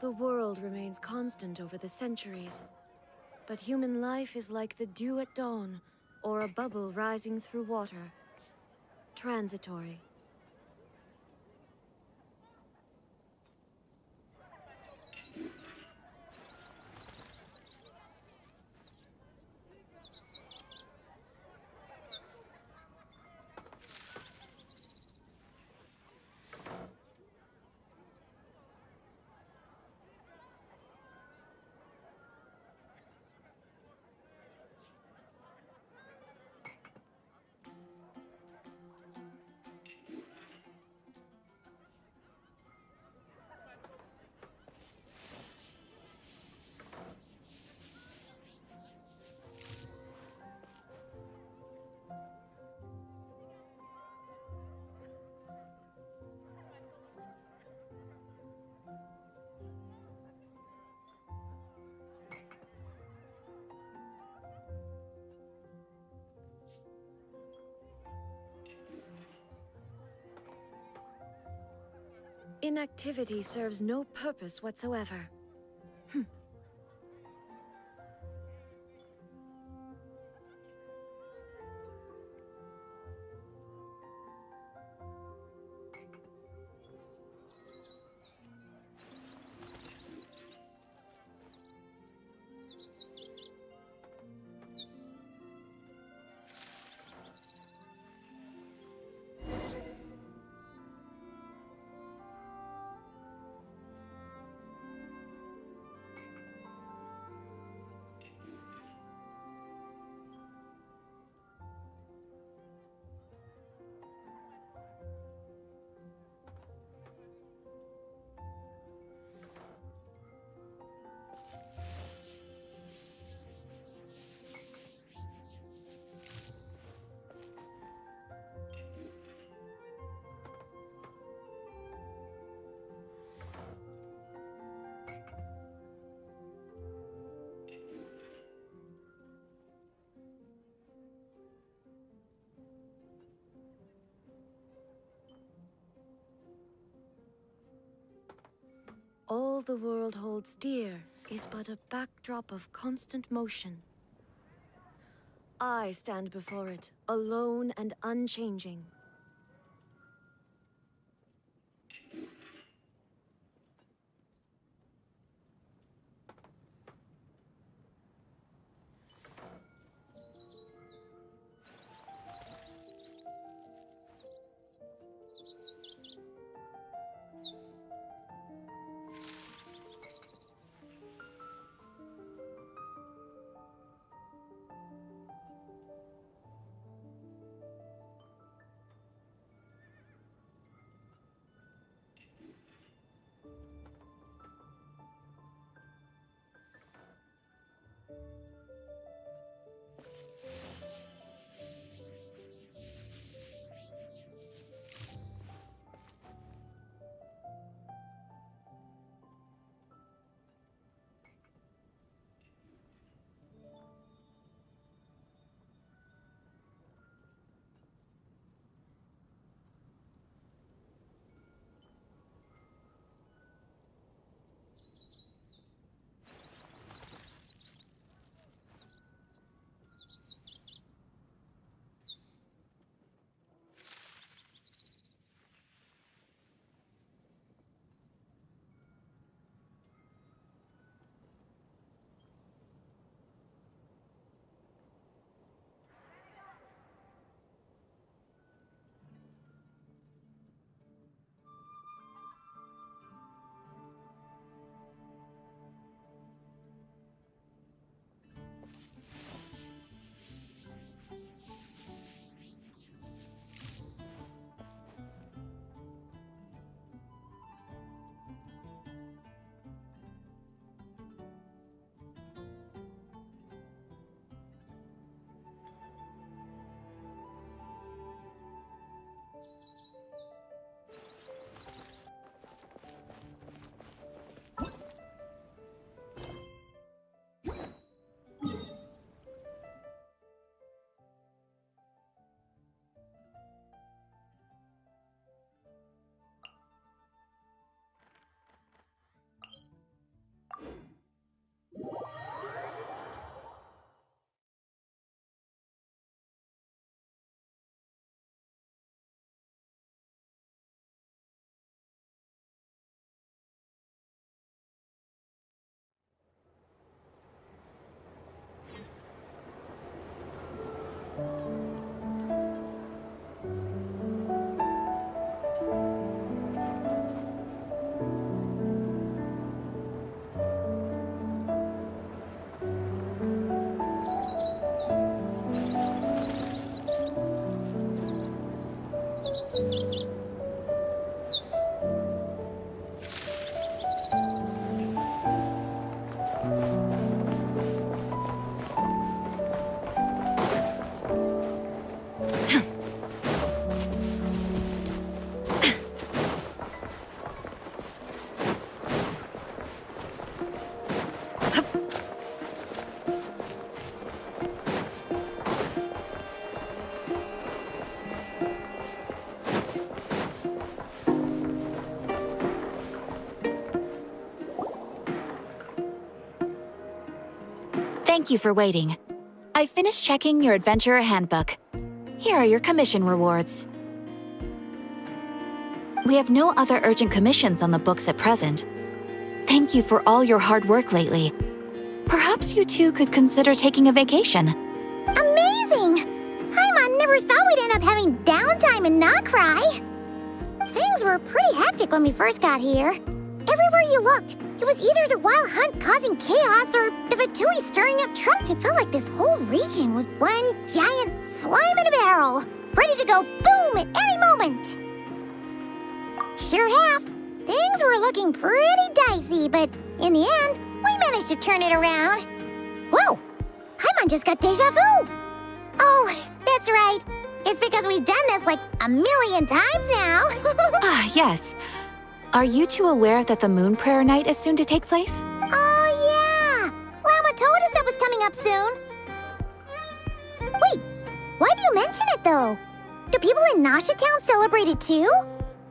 The world remains constant over the centuries, but human life is like the dew at dawn, or a bubble rising through water. Transitory. Inactivity serves no purpose whatsoever. All the world holds dear is but a backdrop of constant motion. I stand before it, alone and unchanging. Thank you for waiting. I finished checking your adventurer handbook. Here are your commission rewards. We have no other urgent commissions on the books at present. Thank you for all your hard work lately. Perhaps you two could consider taking a vacation. Amazing! Paimon never thought we'd end up having downtime and not cry. Things were pretty hectic when we first got here. Everywhere you looked, it was either the wild hunt causing chaos or the Fatui stirring up trouble. It felt like this whole region was one giant slime in a barrel, ready to go boom at any moment. Sure have. Things were looking pretty dicey, but in the end, we managed to turn it around. Whoa! Paimon just got deja vu! Oh, that's right. It's because we've done this like a million times now. Ah, yes. Are you two aware that the Moon Prayer Night is soon to take place? Oh, yeah! Llama told us that was coming up soon. Wait, why do you mention it, though? Do people in Nasha Town celebrate it, too?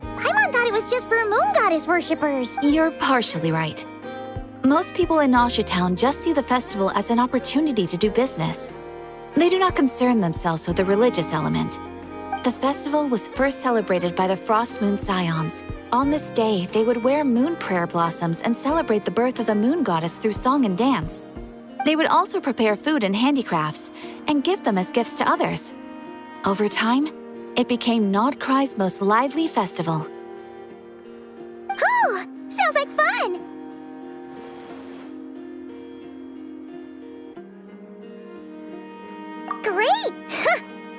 Paimon thought it was just for Moon Goddess worshippers. You're partially right. Most people in Nasha Town just see the festival as an opportunity to do business. They do not concern themselves with the religious element. The festival was first celebrated by the Frost Moon Scions. On this day, they would wear moon prayer blossoms and celebrate the birth of the moon goddess through song and dance. They would also prepare food and handicrafts and give them as gifts to others. Over time, it became Nodcry's most lively festival. Oh, sounds like fun! Great!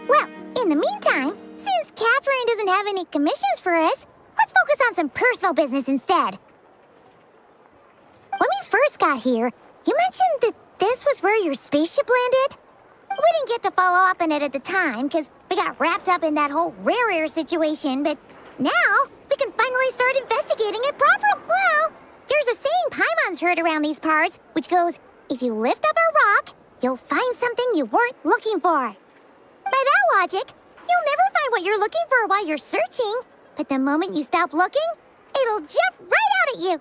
Well, in the meantime, since Catherine doesn't have any commissions for us, let's focus on some personal business instead. When we first got here, you mentioned that this was where your spaceship landed? We didn't get to follow up on it at the time, because we got wrapped up in that whole rare situation, but now we can finally start investigating it properly. Well, there's a saying Paimon's heard around these parts, which goes, if you lift up a rock, you'll find something you weren't looking for. By that logic, you'll never find what you're looking for while you're searching, but the moment you stop looking, it'll jump right out at you.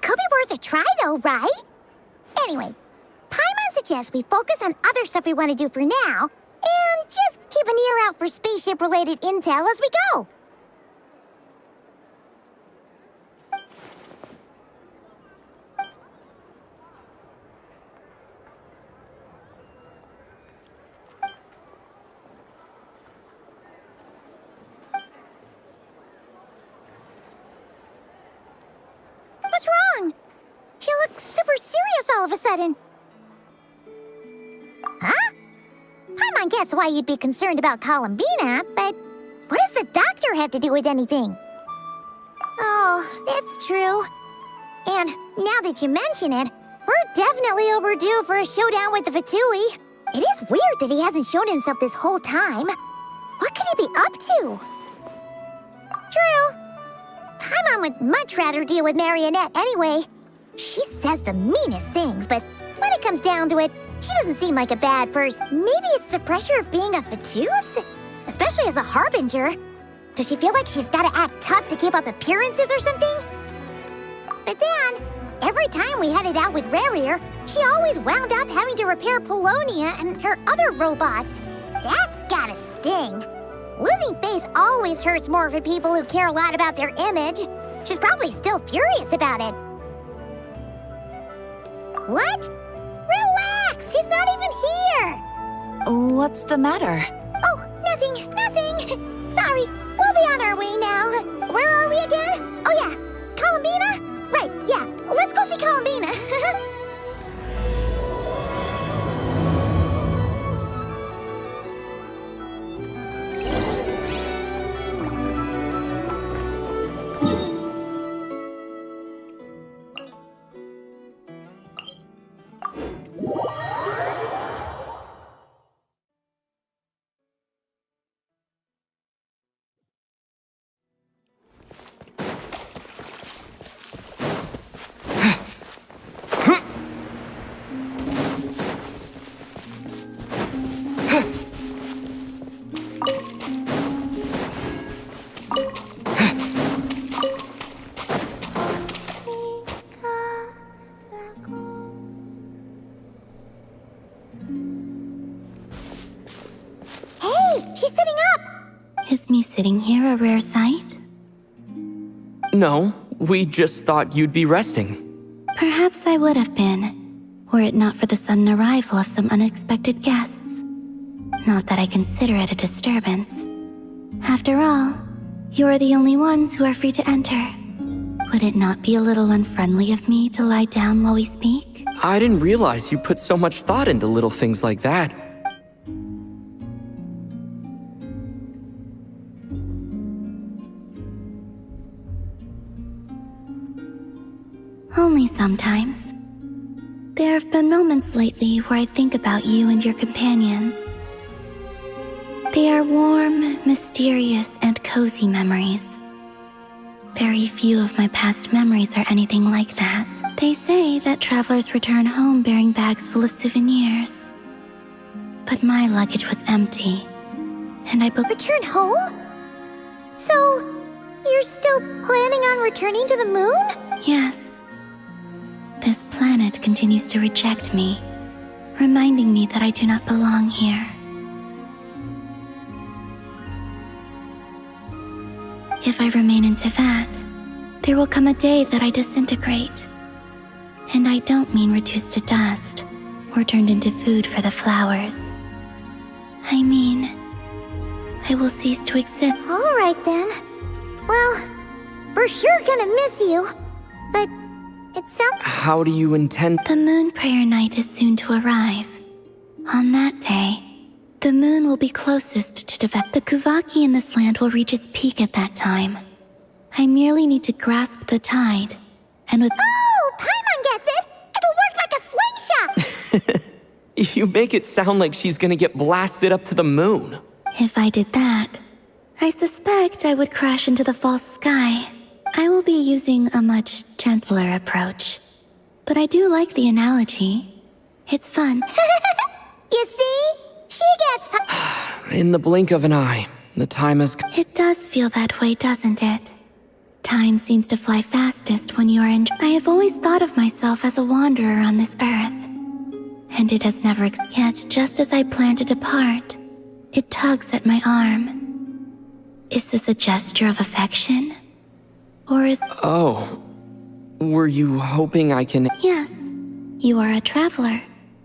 Could be worth a try though, right? Anyway, Paimon suggests we focus on other stuff we want to do for now, and just keep an ear out for spaceship-related intel as we go. What's wrong? You look super serious all of a sudden. Huh? Paimon gets why you'd be concerned about Columbina, but what does the doctor have to do with anything? Oh, that's true. And now that you mention it, we're definitely overdue for a showdown with the Fatui. It is weird that he hasn't shown himself this whole time. What could he be up to? True. Paimon would much rather deal with Marionette anyway. She says the meanest things, but when it comes down to it, she doesn't seem like a bad person. Maybe it's the pressure of being a Fatus? Especially as a Harbinger. Does she feel like she's gotta act tough to keep up appearances or something? But then, every time we headed out with Rarier, she always wound up having to repair Polonia and her other robots. That's gotta sting. Losing face always hurts more for people who care a lot about their image. She's probably still furious about it. What? Relax, she's not even here. What's the matter? Oh, nothing. Sorry, we'll be on our way now. Where are we again? Oh yeah, Columbina? Right, yeah, let's go see Columbina. sitting here a rare sight? No, we just thought you'd be resting. Perhaps I would have been, were it not for the sudden arrival of some unexpected guests. Not that I consider it a disturbance. After all, you are the only ones who are free to enter. Would it not be a little unfriendly of me to lie down while we speak? I didn't realize you put so much thought into little things like that. Only sometimes. There have been moments lately where I think about you and your companions. They are warm, mysterious, and cozy memories. Very few of my past memories are anything like that. They say that travelers return home bearing bags full of souvenirs. But my luggage was empty, and I Return home? So, you're still planning on returning to the moon? Yes. This planet continues to reject me, reminding me that I do not belong here. If I remain into that, there will come a day that I disintegrate. And I don't mean reduced to dust, or turned into food for the flowers. I mean, I will cease to exist. Alright then. Well, we're sure gonna miss you. But it sounds... How do you intend... The moon prayer night is soon to arrive. On that day, the moon will be closest to develop. The Kuvaki in this land will reach its peak at that time. I merely need to grasp the tide, and with... Oh, Paimon gets it! It'll work like a slingshot! You make it sound like she's gonna get blasted up to the moon. If I did that, I suspect I would crash into the false sky. I will be using a much gentler approach. But I do like the analogy. It's fun. You see? She gets... In the blink of an eye, the time has... It does feel that way, doesn't it? Time seems to fly fastest when you are in... I have always thought of myself as a wanderer on this earth. And it has never... Yet, just as I plan to depart, it tugs at my arm. Is this a gesture of affection? Or is... Oh. Were you hoping I can... Yes. You are a traveler,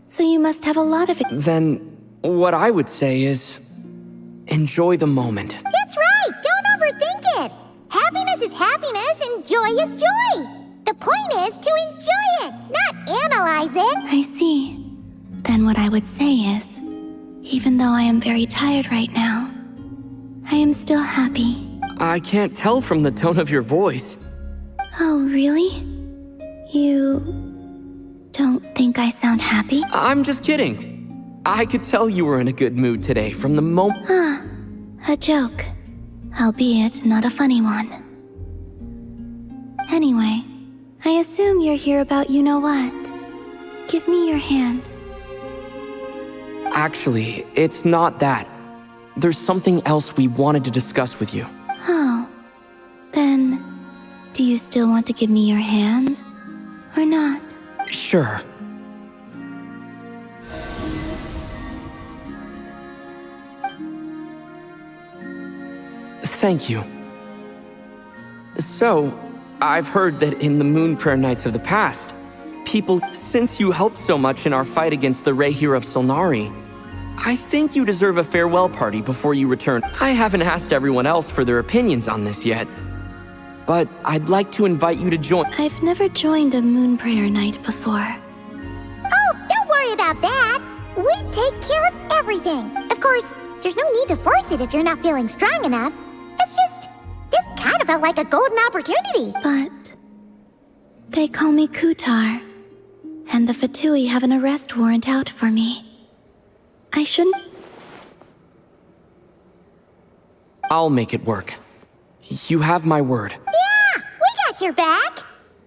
so you must have a lot of... Then, what I would say is... enjoy the moment. That's right! Don't overthink it! Happiness is happiness and joy is joy! The point is to enjoy it, not analyze it! I see. Then what I would say is, even though I am very tired right now, I am still happy. I can't tell from the tone of your voice. Oh, really? You don't think I sound happy? I'm just kidding. I could tell you were in a good mood today from the moment... A joke. Albeit not a funny one. Anyway, I assume you're here about you-know-what. Give me your hand. Actually, it's not that. There's something else we wanted to discuss with you. Oh. Then, do you still want to give me your hand? Or not? Sure. Thank you. So, I've heard that in the Moon Prayer Nights of the past, people, since you helped so much in our fight against the Rehir of Solnari, I think you deserve a farewell party before you return. I haven't asked everyone else for their opinions on this yet, but I'd like to invite you to join. I've never joined a Moon Prayer Night before. Oh, don't worry about that! We take care of everything! Of course, there's no need to force it if you're not feeling strong enough. It's just, this kind of felt like a golden opportunity. But they call me Kutar, and the Fatui have an arrest warrant out for me. I shouldn't... I'll make it work. You have my word. Yeah, we got your back!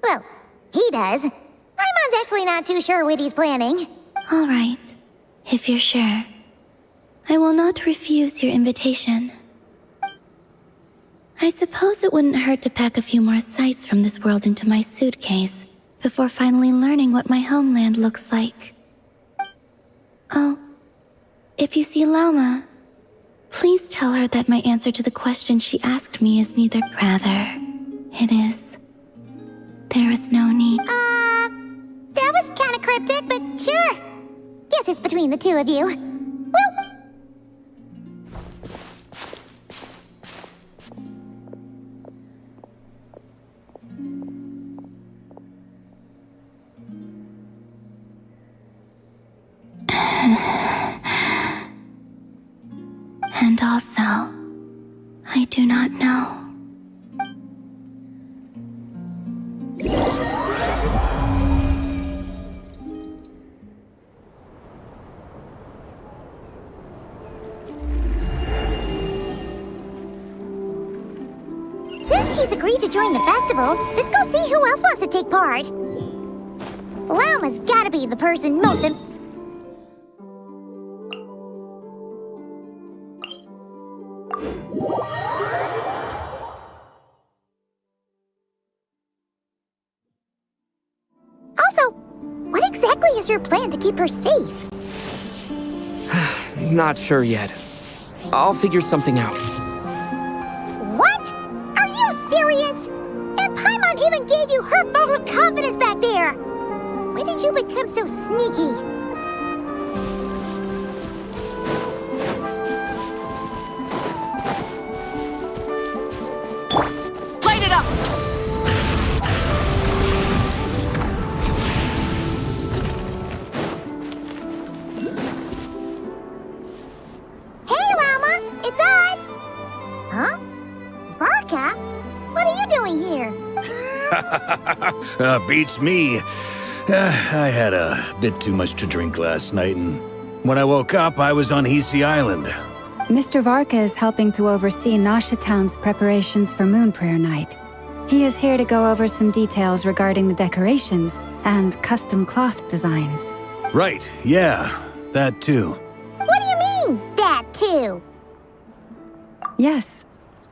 Well, he does. Paimon's actually not too sure what he's planning. All right, if you're sure. I will not refuse your invitation. I suppose it wouldn't hurt to pack a few more sights from this world into my suitcase before finally learning what my homeland looks like. Oh, if you see Lauma, Please tell her that my answer to the question she asked me is neither. Rather, it is. There is no need. That was kinda cryptic, but sure. Guess it's between the two of you. Well... And also, I do not know. Since she's agreed to join the festival, let's go see who else wants to take part. Lauma's gotta be the person most... Also, what exactly is your plan to keep her safe? Not sure yet. I'll figure something out. What? Are you serious? And Paimon even gave you her vote of confidence back there! When did you become so sneaky? Light it up! Hey, Llama! It's us! Huh? Varka? What are you doing here? Beats me. I had a bit too much to drink last night, and when I woke up, I was on Hisi Island. Mr. Varka is helping to oversee Nasha Town's preparations for Moon Prayer Night. He is here to go over some details regarding the decorations and custom cloth designs. Right, yeah, that too. What do you mean, that too? Yes,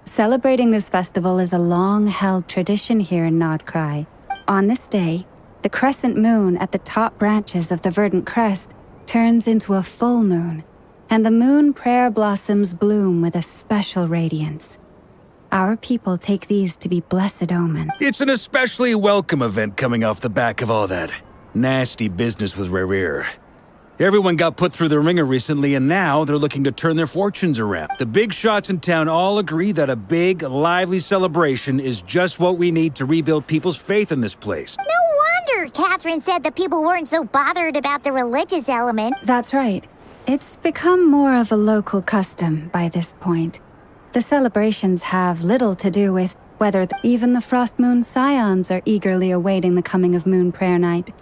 celebrating this festival is a long-held tradition here in Nodcry. On this day, the crescent moon at the top branches of the verdant crest turns into a full moon, and the moon prayer blossoms bloom with a special radiance. Our people take these to be blessed omen. It's an especially welcome event coming off the back of all that nasty business with Rare. Everyone got put through the ringer recently, and now they're looking to turn their fortunes around. The big shots in town all agree that a big, lively celebration is just what we need to rebuild people's faith in this place. No wonder Catherine said that people weren't so bothered about the religious element. That's right. It's become more of a local custom by this point. The celebrations have little to do with whether even the Frost Moon Scions are eagerly awaiting the coming of Moon Prayer Night,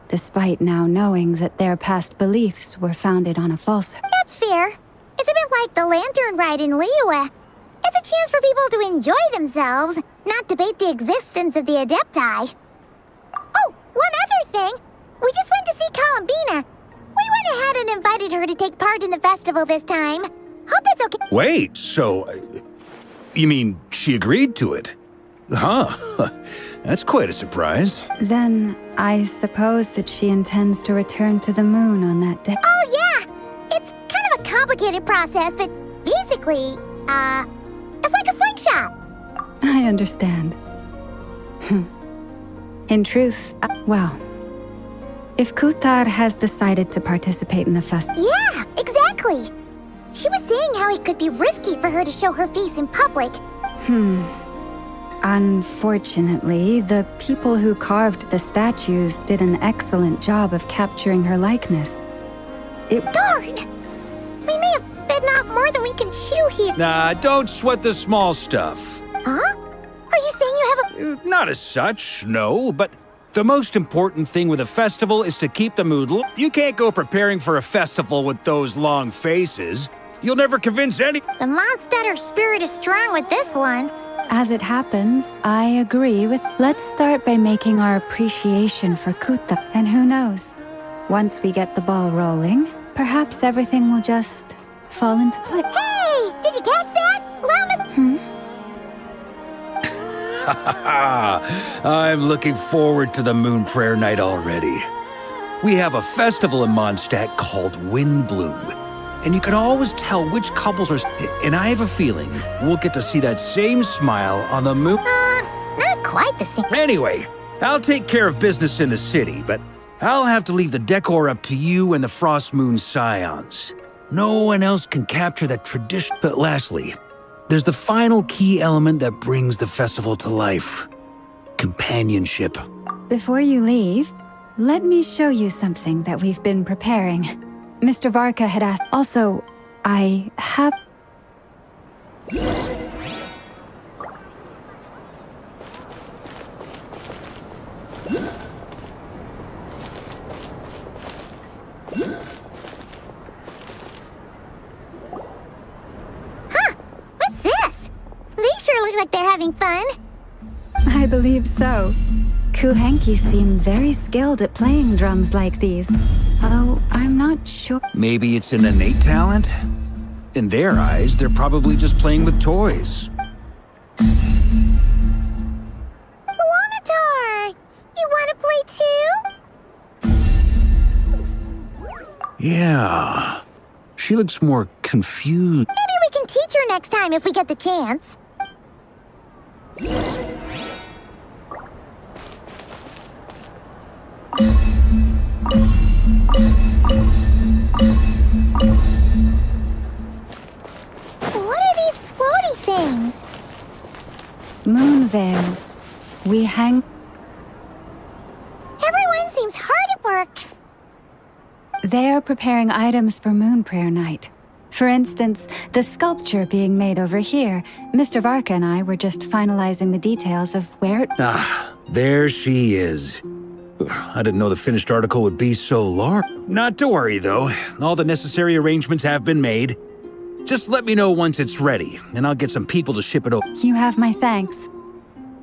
despite now knowing that their past beliefs were founded on a falsehood. That's fair. It's a bit like the Lantern Ride in Liyue. It's a chance for people to enjoy themselves, not debate the existence of the Adepti. Oh, one other thing. We just went to see Columbina. We went ahead and invited her to take part in the festival this time. Hope it's okay. Wait, so... you mean she agreed to it? Huh. That's quite a surprise. Then I suppose that she intends to return to the moon on that day. Oh, yeah! It's kind of a complicated process, but basically, it's like a slingshot. I understand. In truth, well, if Kutar has decided to participate in the festival... Yeah, exactly! She was saying how it could be risky for her to show her face in public. Unfortunately, the people who carved the statues did an excellent job of capturing her likeness. Darn! We may have bitten off more than we can chew here. Nah, don't sweat the small stuff. Huh? Are you saying you have a... Not as such, no, but the most important thing with a festival is to keep the mood low. You can't go preparing for a festival with those long faces. You'll never convince any... The Mondstatter spirit is strong with this one. As it happens, I agree with... Let's start by making our appreciation for Kuta. And who knows? Once we get the ball rolling, perhaps everything will just fall into place. Hey! Did you catch that? Llama's... I'm looking forward to the Moon Prayer Night already. We have a festival in Mondstadt called Windbloom. and you can always tell which couples are... And I have a feeling we'll get to see that same smile on the moon. Not quite the same. Anyway, I'll take care of business in the city, but I'll have to leave the decor up to you and the Frost Moon Scions. No one else can capture that tradition. But lastly, there's the final key element that brings the festival to life. Companionship. Before you leave, let me show you something that we've been preparing. Mr. Varka had asked. Also, I have... What's this? They sure look like they're having fun. I believe so. Kuhenki seem very skilled at playing drums like these, although I'm not sure. Maybe it's an innate talent? In their eyes, they're probably just playing with toys. Wanatar! You wanna play too? Yeah. She looks more confused. Maybe we can teach her next time if we get the chance. What are these floaty things? Moon veils. We hang... Everyone seems hard at work. They're preparing items for Moon Prayer Night. For instance, the sculpture being made over here. Mr. Varka and I were just finalizing the details of where it... Ah, there she is. I didn't know the finished article would be so large. Not to worry, though. All the necessary arrangements have been made. Just let me know once it's ready, and I'll get some people to ship it over. You have my thanks.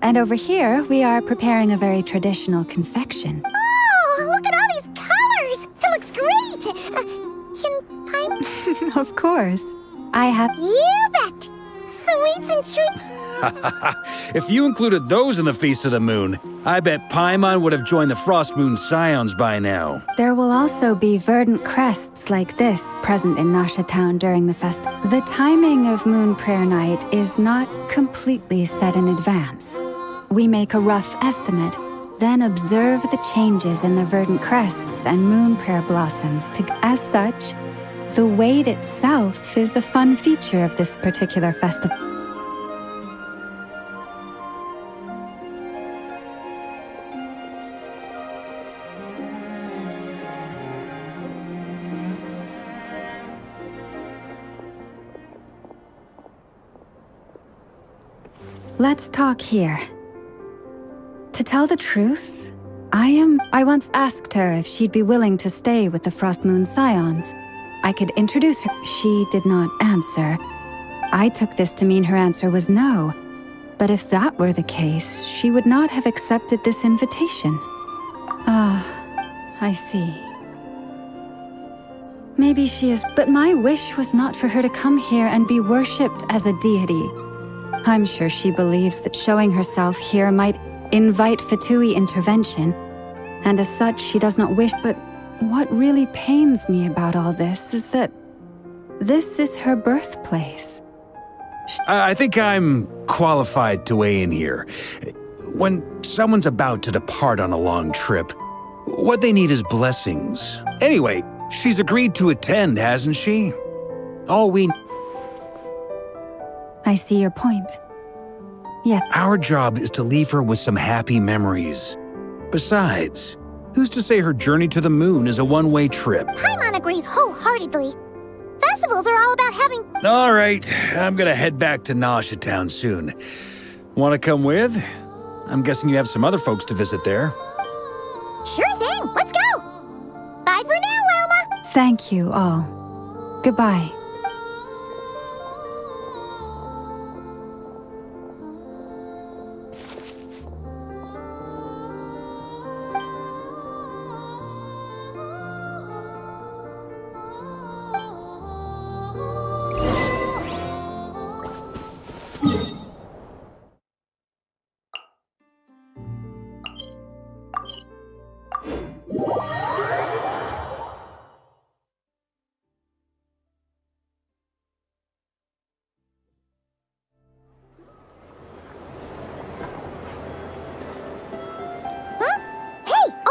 And over here, we are preparing a very traditional confection. Oh, look at all these colors! It looks great! Can I... Of course. I have... You bet! Sweets and treats... If you included those in the Feast of the Moon, I bet Paimon would have joined the Frost Moon Scions by now. There will also be verdant crests like this present in Nasha Town during the fest. The timing of Moon Prayer Night is not completely set in advance. We make a rough estimate, then observe the changes in the verdant crests and moon prayer blossoms. As such, the wait itself is a fun feature of this particular festival. Let's talk here. To tell the truth, I once asked her if she'd be willing to stay with the Frost Moon Scions. I could introduce her. She did not answer. I took this to mean her answer was no. But if that were the case, she would not have accepted this invitation. Ah, I see. Maybe she is, but my wish was not for her to come here and be worshipped as a deity. I'm sure she believes that showing herself here might invite Fatui intervention, and as such she does not wish. But what really pains me about all this is that this is her birthplace. I think I'm qualified to weigh in here. When someone's about to depart on a long trip, what they need is blessings. Anyway, she's agreed to attend, hasn't she? All we... I see your point. Yeah. Our job is to leave her with some happy memories. Besides, who's to say her journey to the moon is a one-way trip? Paimon agrees wholeheartedly. Festivals are all about having... All right, I'm gonna head back to Nasha Town soon. Want to come with? I'm guessing you have some other folks to visit there. Sure thing, let's go! Bye for now, Wilma! Thank you all. Goodbye.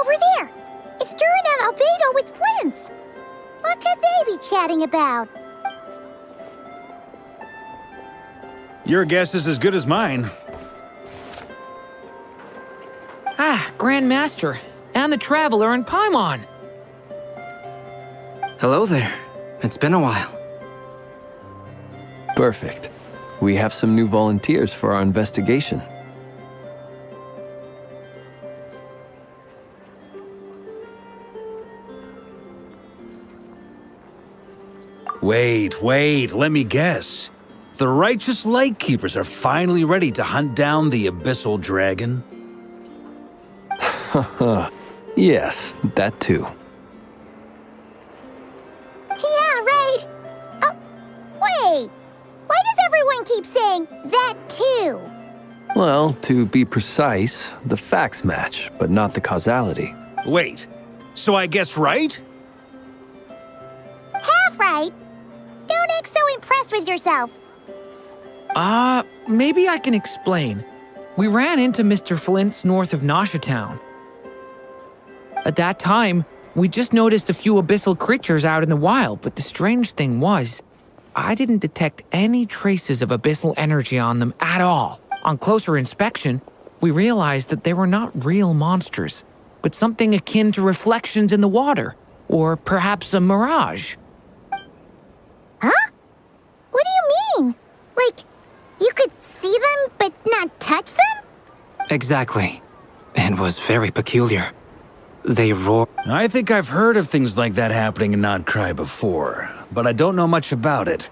over there. It's Durin and Albedo with Flints. What could they be chatting about? Your guess is as good as mine. Ah, Grand Master, and the Traveler in Paimon. Hello there. It's been a while. Perfect. We have some new volunteers for our investigation. Wait, let me guess. The righteous Lightkeepers are finally ready to hunt down the Abyssal Dragon? Yes, that too. Yeah, right. Oh, wait. Why does everyone keep saying that too? Well, to be precise, the facts match, but not the causality. Wait, so I guessed right? Half right. Don't act so impressed with yourself. Maybe I can explain. We ran into Mr. Flint's north of Nasha Town. At that time, we just noticed a few abyssal creatures out in the wild, but the strange thing was, I didn't detect any traces of abyssal energy on them at all. On closer inspection, we realized that they were not real monsters, but something akin to reflections in the water, or perhaps a mirage. Huh? What do you mean? Like, you could see them but not touch them? Exactly. It was very peculiar. They roar. I think I've heard of things like that happening in Nocturne before, but I don't know much about it.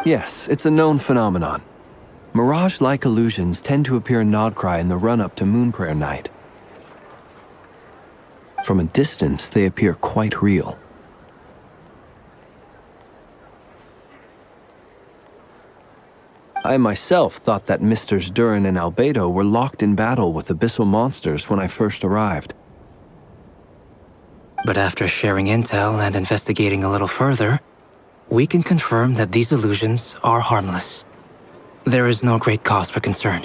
Yes, it's a known phenomenon. Mirage-like illusions tend to appear in Nocturne in the run-up to Moon Prayer Night. From a distance, they appear quite real. I myself thought that Misters Durin and Albedo were locked in battle with abyssal monsters when I first arrived. But after sharing intel and investigating a little further, we can confirm that these illusions are harmless. There is no great cause for concern.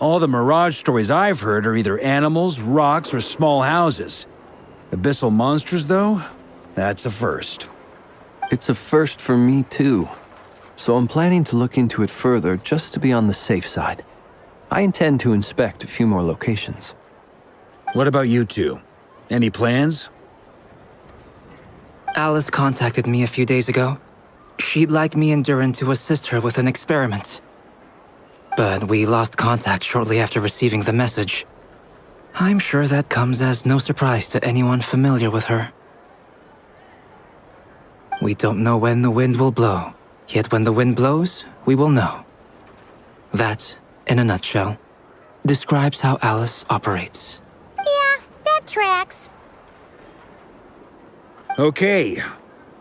All the Mirage stories I've heard are either animals, rocks, or small houses. Abyssal monsters, though? That's a first. It's a first for me, too. So I'm planning to look into it further just to be on the safe side. I intend to inspect a few more locations. What about you two? Any plans? Alice contacted me a few days ago. She'd like me and Durin to assist her with an experiment. But we lost contact shortly after receiving the message. I'm sure that comes as no surprise to anyone familiar with her. We don't know when the wind will blow. Yet when the wind blows, we will know. That, in a nutshell, describes how Alice operates. Yeah, that tracks. Okay.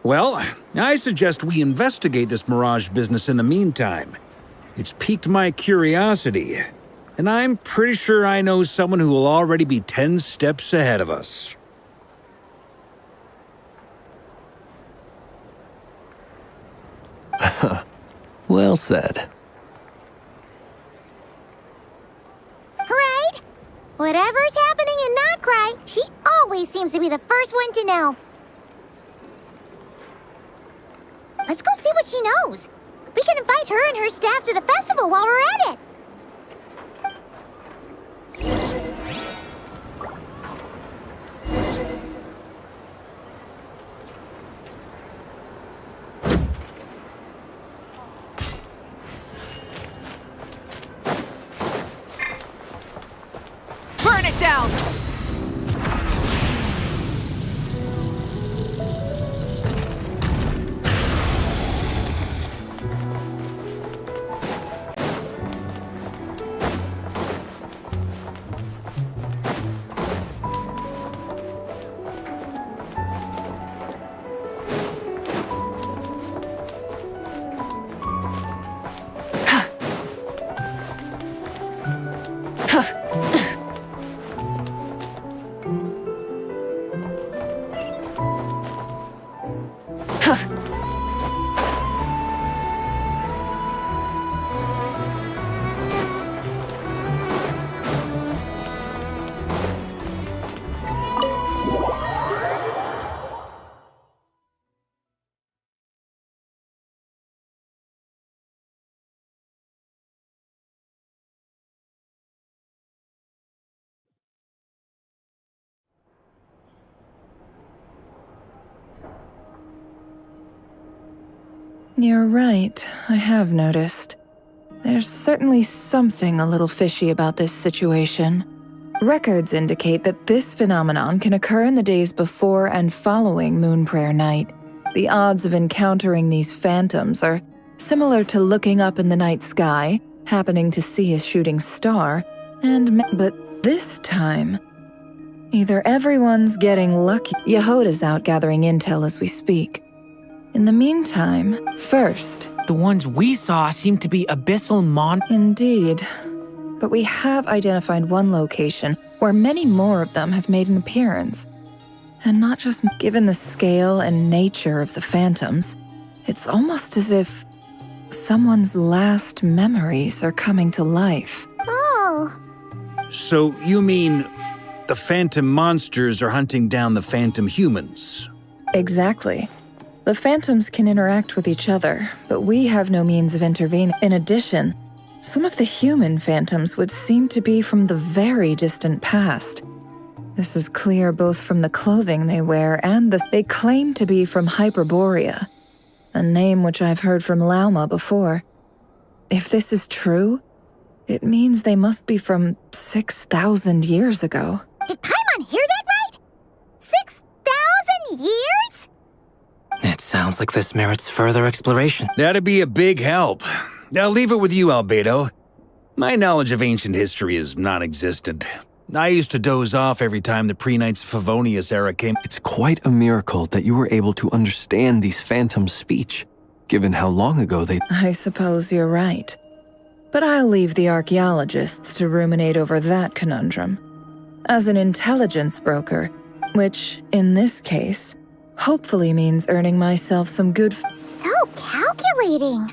Well, I suggest we investigate this Mirage business in the meantime. It's piqued my curiosity, and I'm pretty sure I know someone who will already be 10 steps ahead of us. Well said. Right? Whatever's happening in Nocturne, she always seems to be the first one to know. Let's go see what she knows. We can invite her and her staff to the festival while we're at it. Burn it down! You're right, I have noticed. There's certainly something a little fishy about this situation. Records indicate that this phenomenon can occur in the days before and following Moon Prayer Night. The odds of encountering these phantoms are similar to looking up in the night sky, happening to see a shooting star, but this time, either everyone's getting lucky. Yehoda's out gathering intel as we speak. In the meantime, first... The ones we saw seem to be abyssal Indeed. But we have identified one location where many more of them have made an appearance. And not just given the scale and nature of the phantoms, it's almost as if someone's last memories are coming to life. Oh. So you mean the phantom monsters are hunting down the phantom humans? Exactly. The phantoms can interact with each other, but we have no means of intervening. In addition, some of the human phantoms would seem to be from the very distant past. This is clear both from the clothing they wear and they claim to be from Hyperborea, a name which I've heard from Lauma before. If this is true, it means they must be from 6,000 years ago. Did Paimon hear that right? 6,000 years? It sounds like this merits further exploration. That'd be a big help. I'll leave it with you, Albedo. My knowledge of ancient history is non-existent. I used to doze off every time the pre-Knights of Favonius era came. It's quite a miracle that you were able to understand these phantoms' speech, given how long ago they... I suppose you're right. But I'll leave the archaeologists to ruminate over that conundrum. As an intelligence broker, which, in this case, hopefully means earning myself some good... So calculating.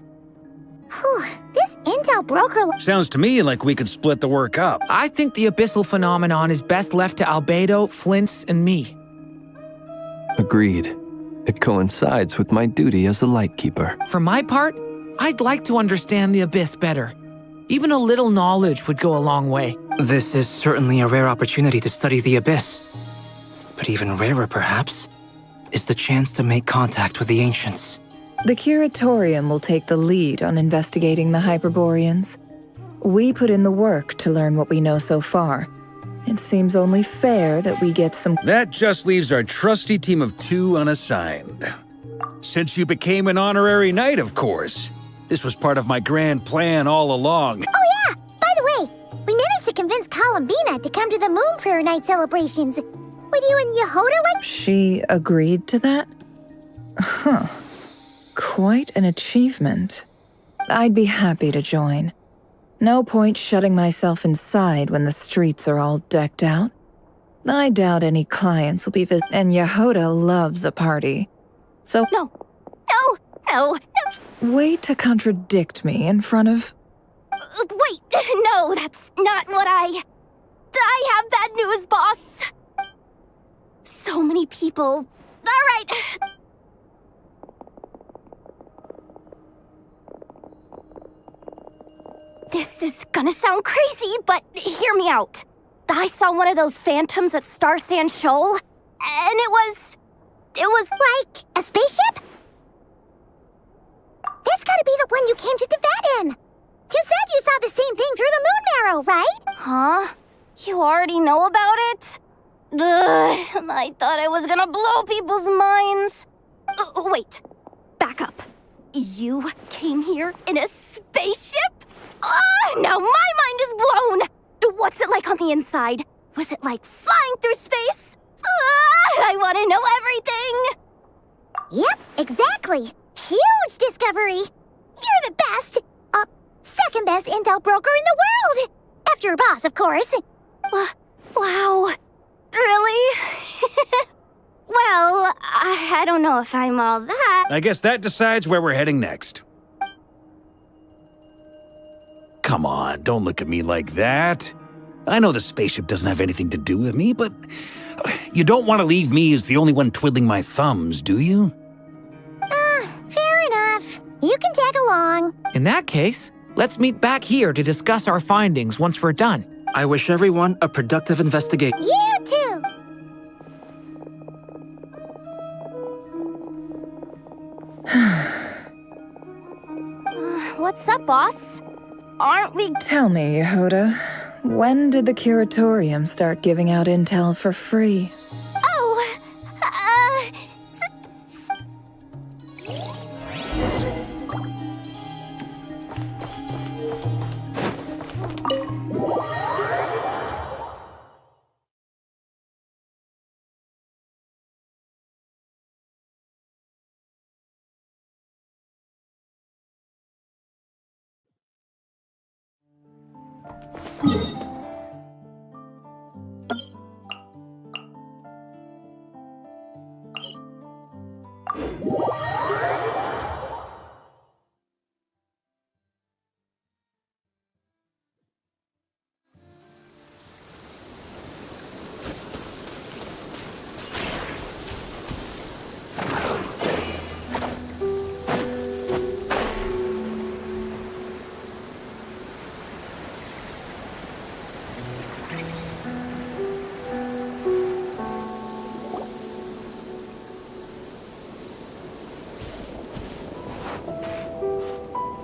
Whew, this intel broker... Sounds to me like we could split the work up. I think the abyssal phenomenon is best left to Albedo, Flint's, and me. Agreed. It coincides with my duty as a lightkeeper. For my part, I'd like to understand the abyss better. Even a little knowledge would go a long way. This is certainly a rare opportunity to study the abyss. But even rarer, perhaps, is the chance to make contact with the ancients. The Curatorium will take the lead on investigating the Hyperboreans. We put in the work to learn what we know so far. It seems only fair that we get some... That just leaves our trusty team of 2 unassigned. Since you became an honorary knight, of course. This was part of my grand plan all along. Oh yeah! By the way, we managed to convince Columbina to come to the Moon Prayer Night celebrations. Would you and Yehoda like... She agreed to that? Huh. Quite an achievement. I'd be happy to join. No point shutting myself inside when the streets are all decked out. I doubt any clients will be and Yehoda loves a party. So... No. Way to contradict me in front of... Wait, no, that's not what I have bad news, boss. So many people. All right. This is gonna sound crazy, but hear me out. I saw one of those phantoms at Star Sand Shoal, and it was like a spaceship? That's gotta be the one you came to Tibet in. You said you saw the same thing through the moon marrow, right? Huh? You already know about it? Ugh, I thought I was gonna blow people's minds. Wait, back up. You came here in a spaceship? Now my mind is blown! What's it like on the inside? Was it like flying through space? I want to know everything! Yep, exactly. Huge discovery! You're the best! Second best intel broker in the world! After your boss, of course. Wow. Really? Well, I don't know if I'm all that. I guess that decides where we're heading next. Come on, don't look at me like that. I know the spaceship doesn't have anything to do with me, but you don't want to leave me as the only one twiddling my thumbs, do you? Fair enough. You can tag along. In that case, let's meet back here to discuss our findings once we're done. I wish everyone a productive investigation. You too! what's up, boss? Aren't we... Tell me, Yehuda, when did the curatorium start giving out intel for free? Oh,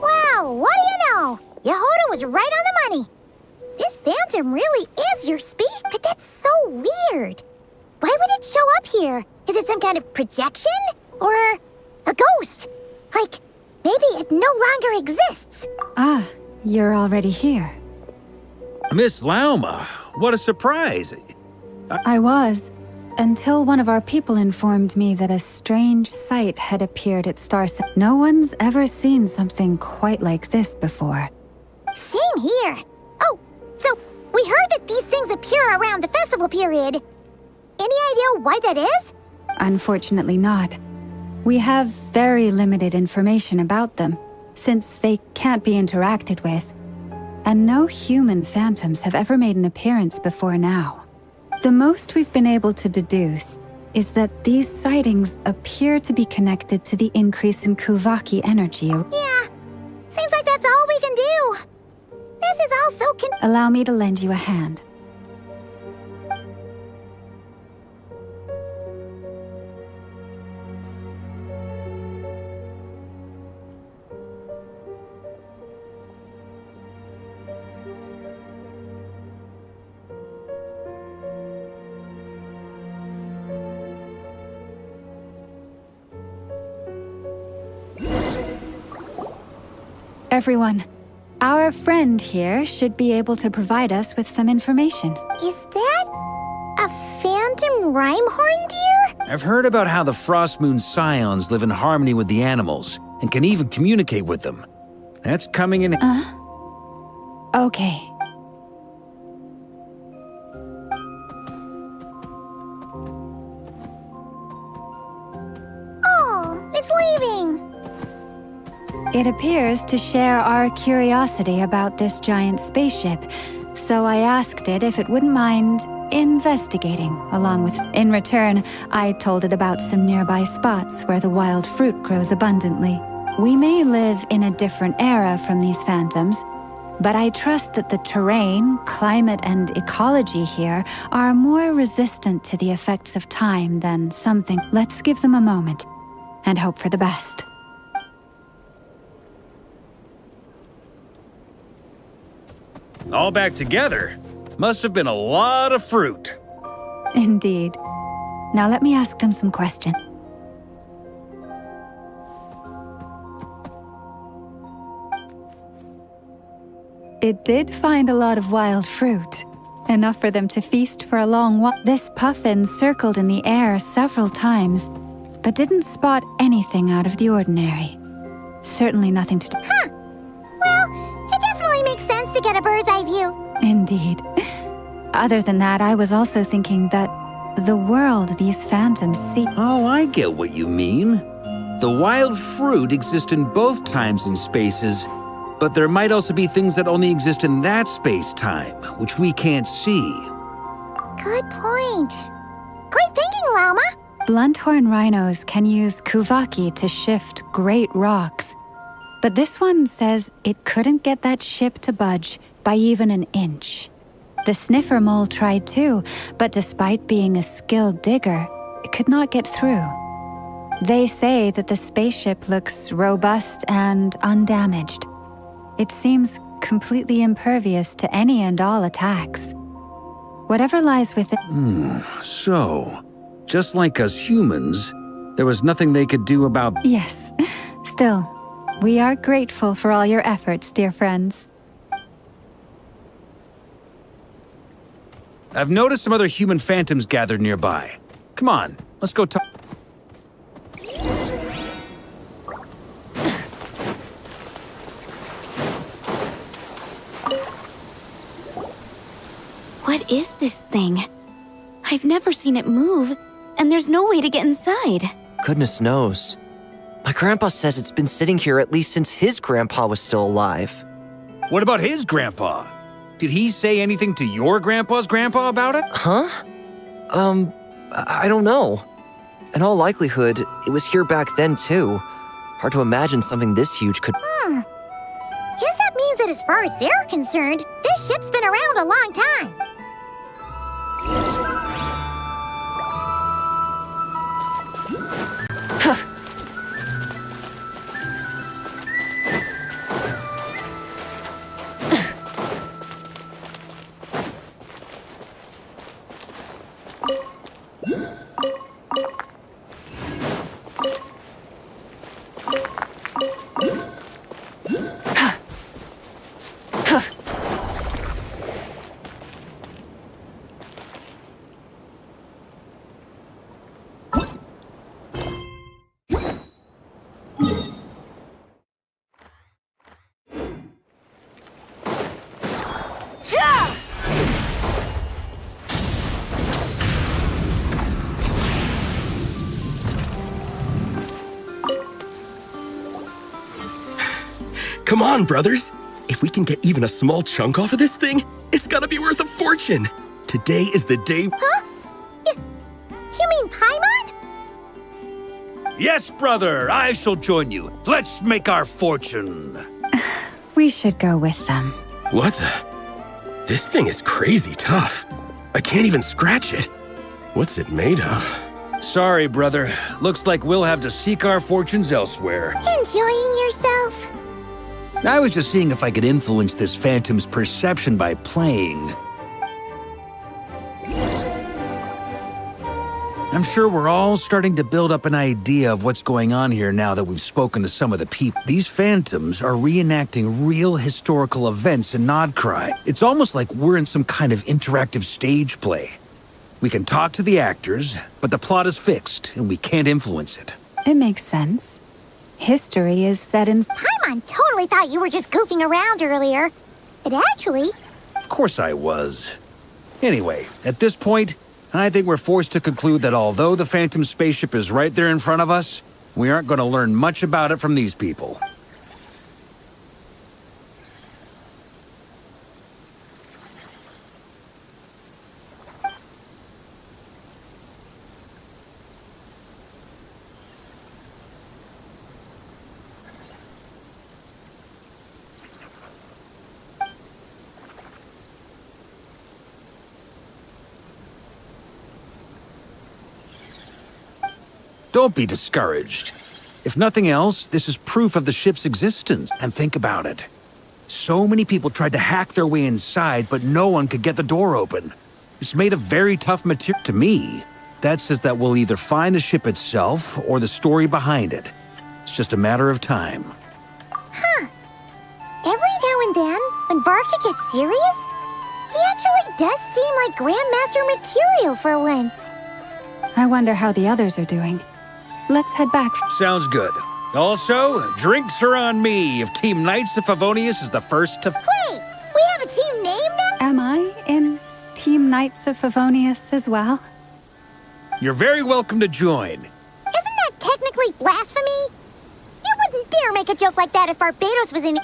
Well, what do you know? Yehuda was right on the money. This phantom really is your species, but that's so weird. Why would it show up here? Is it some kind of projection? Or a ghost? Like, maybe it no longer exists. Ah, you're already here. Miss Lauma, what a surprise. I was, until one of our people informed me that a strange sight had appeared at Starset. No one's ever seen something quite like this before. Same here. Oh, so we heard that these things appear around the festival period. Any idea why that is? Unfortunately not. We have very limited information about them, since they can't be interacted with. And no human phantoms have ever made an appearance before now. The most we've been able to deduce is that these sightings appear to be connected to the increase in Kuvaki energy. Yeah, seems like that's all we can do. This is all so Allow me to lend you a hand. Everyone, our friend here should be able to provide us with some information. Is that a phantom rhymehorn deer? I've heard about how the Frost Moon scions live in harmony with the animals and can even communicate with them. That's coming in. Okay. Oh, it's leaving. It appears to share our curiosity about this giant spaceship, so I asked it if it wouldn't mind investigating along with... In return, I told it about some nearby spots where the wild fruit grows abundantly. We may live in a different era from these phantoms, but I trust that the terrain, climate, and ecology here are more resistant to the effects of time than something. Let's give them a moment and hope for the best. All back together? Must have been a lot of fruit. Indeed. Now let me ask them some questions. It did find a lot of wild fruit. Enough for them to feast for a long while. This puffin circled in the air several times, but didn't spot anything out of the ordinary. Certainly nothing to do. Huh. Well, it definitely makes sense to get a bird's eye view. Indeed. Other than that, I was also thinking that the world these phantoms see... Oh, I get what you mean. The wild fruit exists in both times and spaces, but there might also be things that only exist in that space-time, which we can't see. Good point. Great thinking, Lauma. Blunthorn rhinos can use Kuvaki to shift great rocks, but this one says it couldn't get that ship to budge by even an inch. The sniffer mole tried too, but despite being a skilled digger, it could not get through. They say that the spaceship looks robust and undamaged, It seems completely impervious to any and all attacks. Whatever lies within— So, just like us humans, there was nothing they could do about— Yes. Still, we are grateful for all your efforts, dear friends. I've noticed some other human phantoms gathered nearby. Come on, let's go talk. What is this thing? I've never seen it move, and there's no way to get inside. Goodness knows. My grandpa says it's been sitting here at least since his grandpa was still alive. What about his grandpa? Did he say anything to your grandpa's grandpa about it? Huh? I don't know. In all likelihood, it was here back then too. Hard to imagine something this huge could— Guess that means that as far as they're concerned, this ship's been around a long time. Come on, brothers. If we can get even a small chunk off of this thing, it's gotta be worth a fortune. Today is the day— Huh? You mean Paimon? Yes, brother, I shall join you. Let's make our fortune. We should go with them. What the? This thing is crazy tough. I can't even scratch it. What's it made of? Sorry, brother. Looks like we'll have to seek our fortunes elsewhere. Enjoying yourself? I was just seeing if I could influence this phantom's perception by playing. I'm sure we're all starting to build up an idea of what's going on here now that we've spoken to some of the people. These phantoms are reenacting real historical events in Nodcry. It's almost like we're in some kind of interactive stage play. We can talk to the actors, but the plot is fixed, and we can't influence it. It makes sense. History is set in— Paimon totally thought you were just goofing around earlier. But actually— Of course I was. Anyway, at this point, I think we're forced to conclude that although the Phantom spaceship is right there in front of us, we aren't going to learn much about it from these people. Don't be discouraged. If nothing else, this is proof of the ship's existence. And think about it. So many people tried to hack their way inside, but no one could get the door open. It's made of very tough material. To me, that says that we'll either find the ship itself or the story behind it. It's just a matter of time. Huh. Every now and then, when Varka gets serious, he actually does seem like Grandmaster material for once. I wonder how the others are doing. Let's head back. Sounds good. Also, drinks are on me if Team Knights of Favonius is the first to— Wait, we have a team name now? Am I in Team Knights of Favonius as well? You're very welcome to join. Isn't that technically blasphemy? You wouldn't dare make a joke like that if Barbados was in—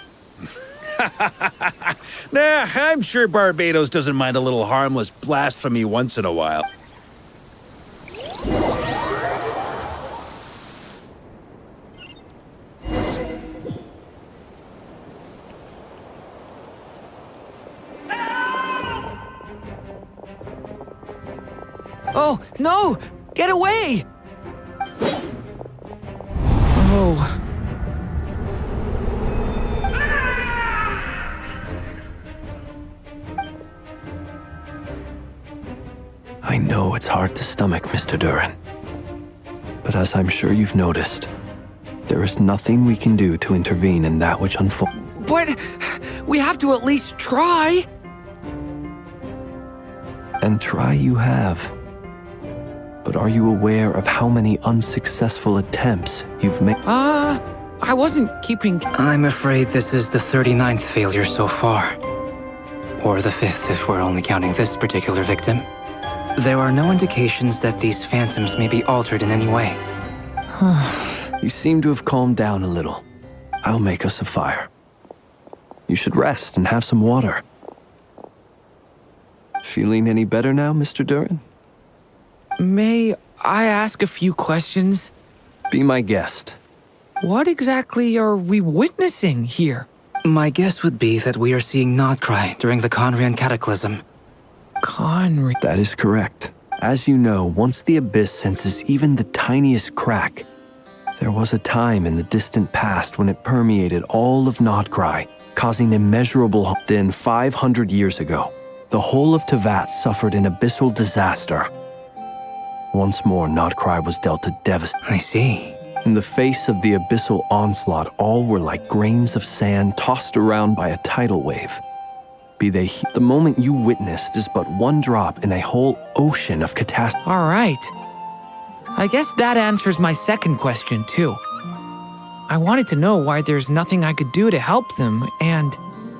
Nah, I'm sure Barbados doesn't mind a little harmless blasphemy once in a while. Oh, no! Get away! Oh. know it's hard to stomach, Mr. Durin. But as I'm sure you've noticed, there is nothing we can do to intervene in that which unfolds. But we have to at least try. And try you have. But are you aware of how many unsuccessful attempts you've made? I wasn't keeping... I'm afraid this is the 39th failure so far. Or the 5th if we're only counting this particular victim. There are no indications that these phantoms may be altered in any way. You seem to have calmed down a little. I'll make us a fire. You should rest and have some water. Feeling any better now, Mr. Durin? May I ask a few questions? Be my guest. What exactly are we witnessing here? My guess would be that we are seeing Nocturne during the Conrian Cataclysm. Conrian? That is correct. As you know, once the Abyss senses even the tiniest crack, there was a time in the distant past when it permeated all of Nocturne, causing immeasurable harm. Then 500 years ago, the whole of Tevat suffered an abyssal disaster. Once more, Nocturne was dealt a devastation. I see. In the face of the abyssal onslaught, all were like grains of sand tossed around by a tidal wave. The moment you witnessed is but one drop in a whole ocean of catastrophe. All right. I guess that answers my second question, too. I wanted to know why there's nothing I could do to help them, and...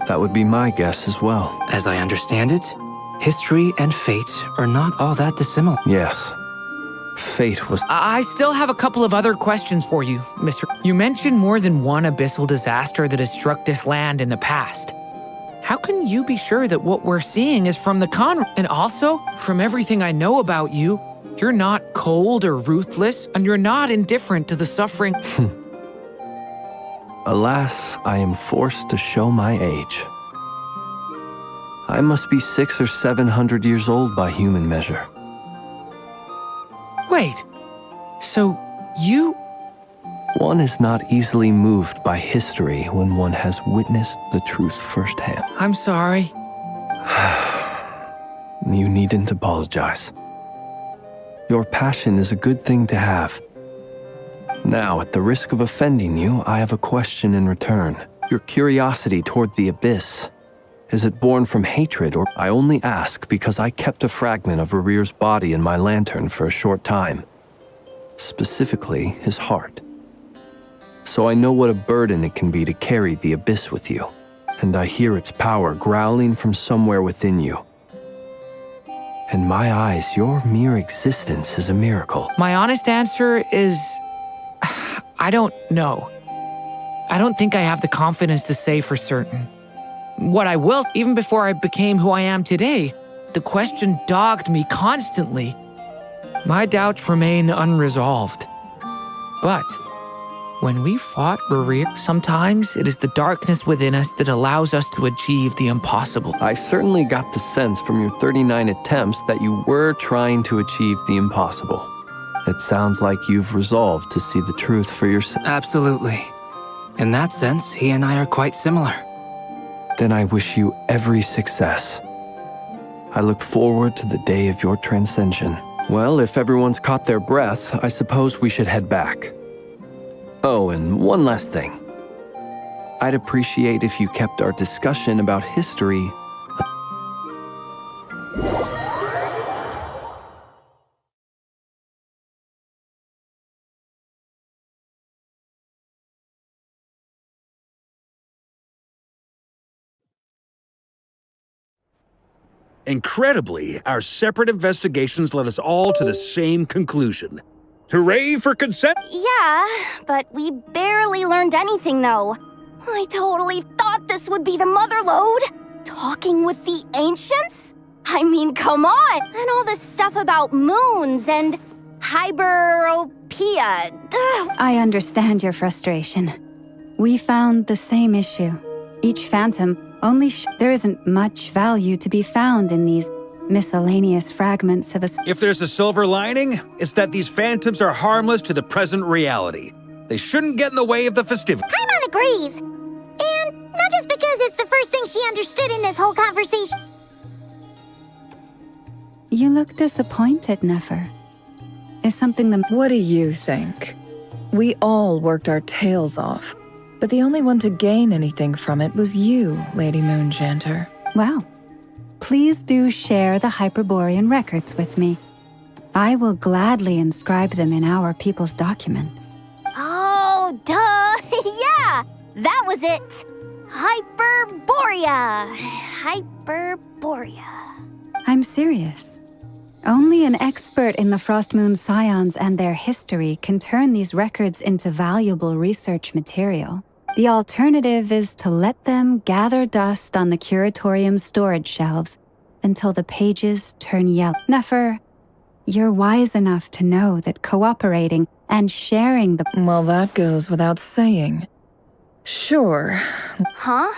That would be my guess as well. As I understand it, history and fate are not all that dissimilar. Yes. Fate was... I still have a couple of other questions for you, Mr. You mentioned more than one abyssal disaster that has struck this land in the past. How can you be sure that what we're seeing is from the And also, from everything I know about you, you're not cold or ruthless, and you're not indifferent to the suffering. Alas, I am forced to show my age. I must be 600 or 700 years old by human measure. Wait, so you... One is not easily moved by history when one has witnessed the truth firsthand. I'm sorry. You needn't apologize. Your passion is a good thing to have. Now, at the risk of offending you, I have a question in return. Your curiosity toward the Abyss, is it born from hatred, or... I only ask because I kept a fragment of Rarir's body in my lantern for a short time. Specifically, his heart. So I know what a burden it can be to carry the Abyss with you. And I hear its power growling from somewhere within you. In my eyes, your mere existence is a miracle. My honest answer is... I don't know. I don't think I have the confidence to say for certain. What I will, even before I became who I am today, the question dogged me constantly. My doubts remain unresolved. But when we fought Rarir, sometimes it is the darkness within us that allows us to achieve the impossible. I certainly got the sense from your 39 attempts that you were trying to achieve the impossible. It sounds like you've resolved to see the truth for yourself. Absolutely. In that sense, he and I are quite similar. Then I wish you every success. I look forward to the day of your transcension. Well, if everyone's caught their breath, I suppose we should head back. Oh, and one last thing. I'd appreciate if you kept our discussion about history. Incredibly, our separate investigations led us all to the same conclusion. Hooray for consent! Yeah, but we barely learned anything, though. I totally thought this would be the mother lode. Talking with the ancients? I mean, come on! And all this stuff about moons and hyperopia. I understand your frustration. We found the same issue. Each phantom only there isn't much value to be found in these miscellaneous fragments of a... If there's a silver lining, it's that these phantoms are harmless to the present reality. They shouldn't get in the way of the festivity. Paimon agrees. And not just because it's the first thing she understood in this whole conversation. You look disappointed, Nefer. Is something the... What do you think? We all worked our tails off, but the only one to gain anything from it was you, Lady Moonjanter. Well, please do share the Hyperborean records with me. I will gladly inscribe them in our people's documents. Oh, duh! Yeah! That was it! Hyperborea! Hyperborea. I'm serious. Only an expert in the Frostmoon Scions and their history can turn these records into valuable research material. The alternative is to let them gather dust on the Curatorium's storage shelves until the pages turn yellow. Nefer, you're wise enough to know that cooperating and sharing the... Well, that goes without saying. Sure. Huh?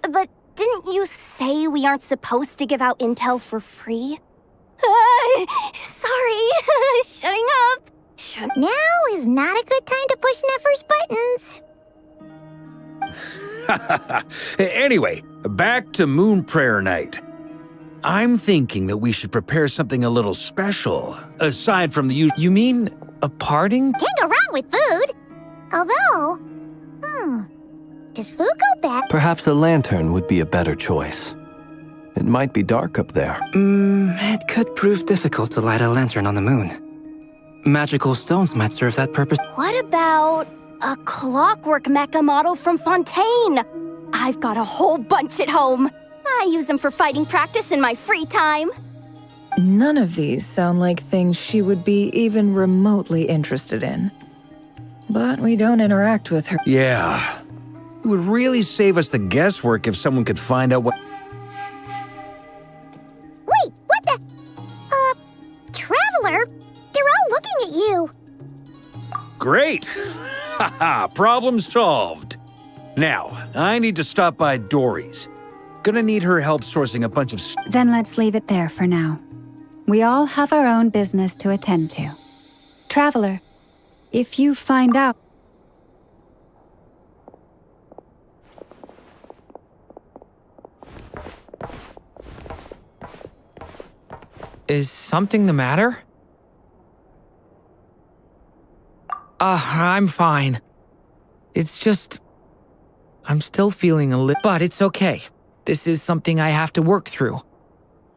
But didn't you say we aren't supposed to give out intel for free? Sorry. Shutting up. Now is not a good time to push Nefer's buttons. Anyway, back to Moon Prayer Night. I'm thinking that we should prepare something a little special, aside from the usual... You mean a parting? Can't go wrong with food. Although, does food go bad? Perhaps a lantern would be a better choice. It might be dark up there. It could prove difficult to light a lantern on the moon. Magical stones might serve that purpose. What about a clockwork mecha model from Fontaine? I've got a whole bunch at home. I use them for fighting practice in my free time. None of these sound like things she would be even remotely interested in. But we don't interact with her. Yeah. It would really save us the guesswork if someone could find out what... Wait, what the? Traveler? They're all looking at you. Great! Haha, problem solved. Now, I need to stop by Dory's. Gonna need her help sourcing a bunch of... Then let's leave it there for now. We all have our own business to attend to. Traveler, if you find out... Is something the matter? I'm fine. It's just... I'm still feeling a little... But it's okay. This is something I have to work through.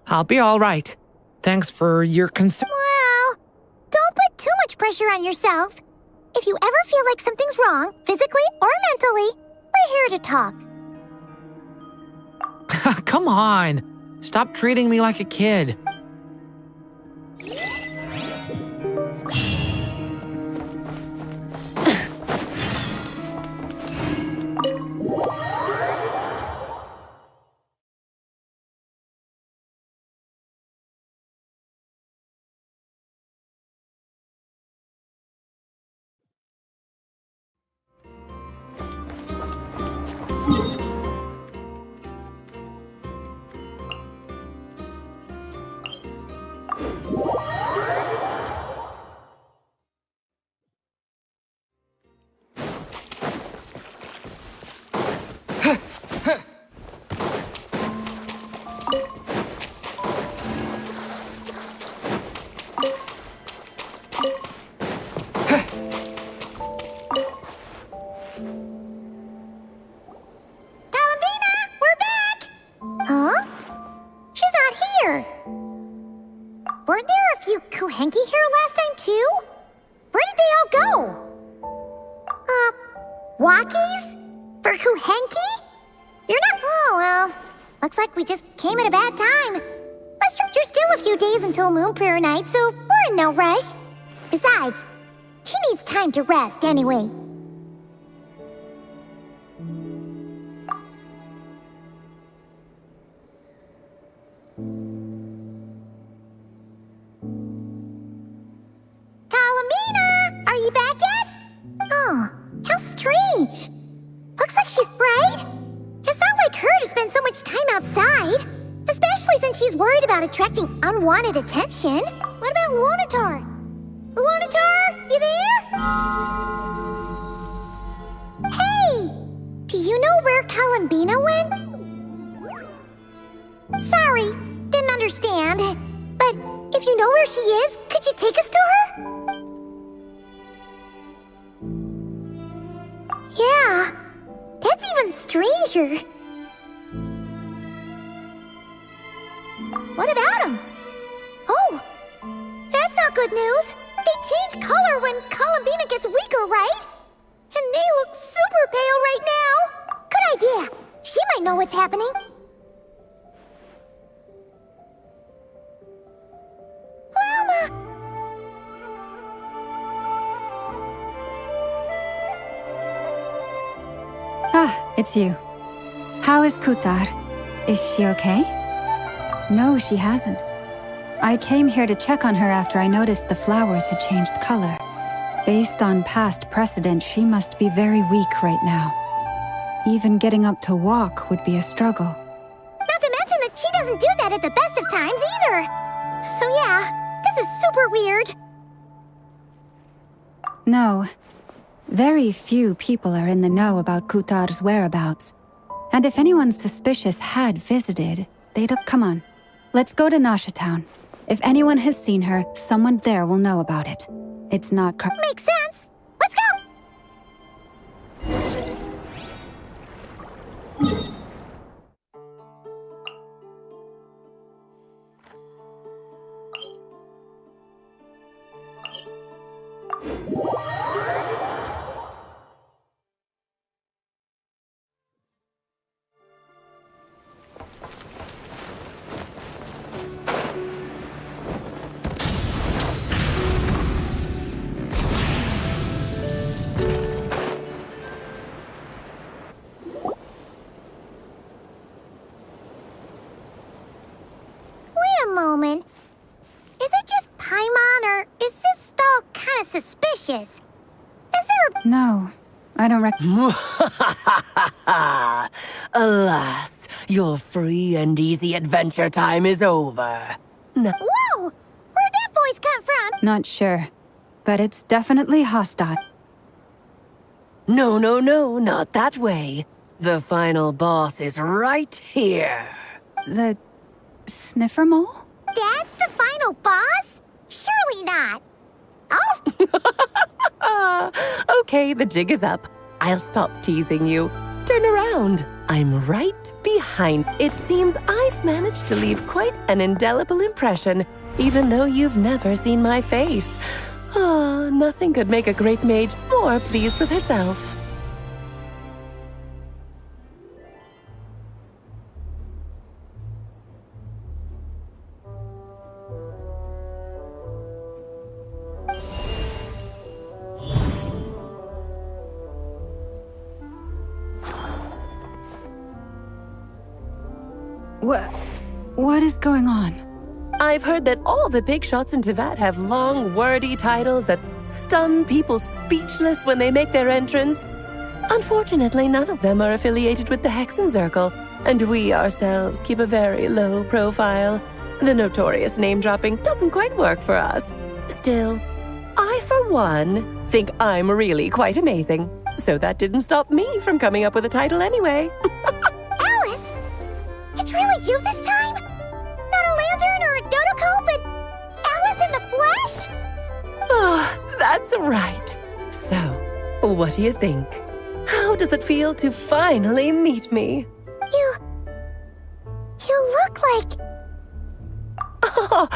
I'll be all right. Thanks for your concern. Well, don't put too much pressure on yourself. If you ever feel like something's wrong, physically or mentally, we're here to talk. Come on. Stop treating me like a kid. Henki here last time too? Where did they all go? Walkies? For Kuhenki? You're not... Oh, well, looks like we just came at a bad time. There's still a few days until Moon Prayer Night, so we're in no rush. Besides, she needs time to rest anyway. Looks like she's bright. It's not like her to spend so much time outside. Especially since she's worried about attracting unwanted attention. What about Luonatar? Luonatar, you there? Hey! Do you know where Kalambina went? Sorry, didn't understand. But where she is. Could you take us to her? Yeah, that's even stranger. What about him? Oh, that's not good news. They change color when Columbina gets weaker, right? And they look super pale right now. Good idea. She might know what's happening. Llama! Ah, it's you. How is Kutar? Is she okay? No, she hasn't. I came here to check on her after I noticed the flowers had changed color. Based on past precedent, she must be very weak right now. Even getting up to walk would be a struggle. Not to mention that she doesn't do that at the best of times either. So yeah, this is super weird. No. Very few people are in the know about Kutar's whereabouts. And if anyone suspicious had visited, they'd have... Come on. Let's go to Nasha Town. If anyone has seen her, someone there will know about it. It's not... Makes sense. Let's go! Moment. Is it just Paimon, or is this all kind of suspicious? Is there a... No, I don't Alas, your free and easy adventure time is over. Whoa! Where'd that voice come from? Not sure, but it's definitely hostile. No, not that way. The final boss is right here. The... Sniffer Mole? That's the final boss? Surely not. Oh! Okay, the jig is up. I'll stop teasing you. Turn around. I'm right behind. It seems I've managed to leave quite an indelible impression, even though you've never seen my face. Ah, nothing could make a great mage more pleased with herself. What is going on? I've heard that all the big shots in Teyvat have long, wordy titles that stun people speechless when they make their entrance. Unfortunately, none of them are affiliated with the Hexenzirkel, and we ourselves keep a very low profile. The notorious name-dropping doesn't quite work for us. Still, I, for one, think I'm really quite amazing. So that didn't stop me from coming up with a title anyway. Alice? It's really you this time? Not a lantern or a dodo but Alice in the flesh? Oh, that's right. So, what do you think? How does it feel to finally meet me? You look like... Oh,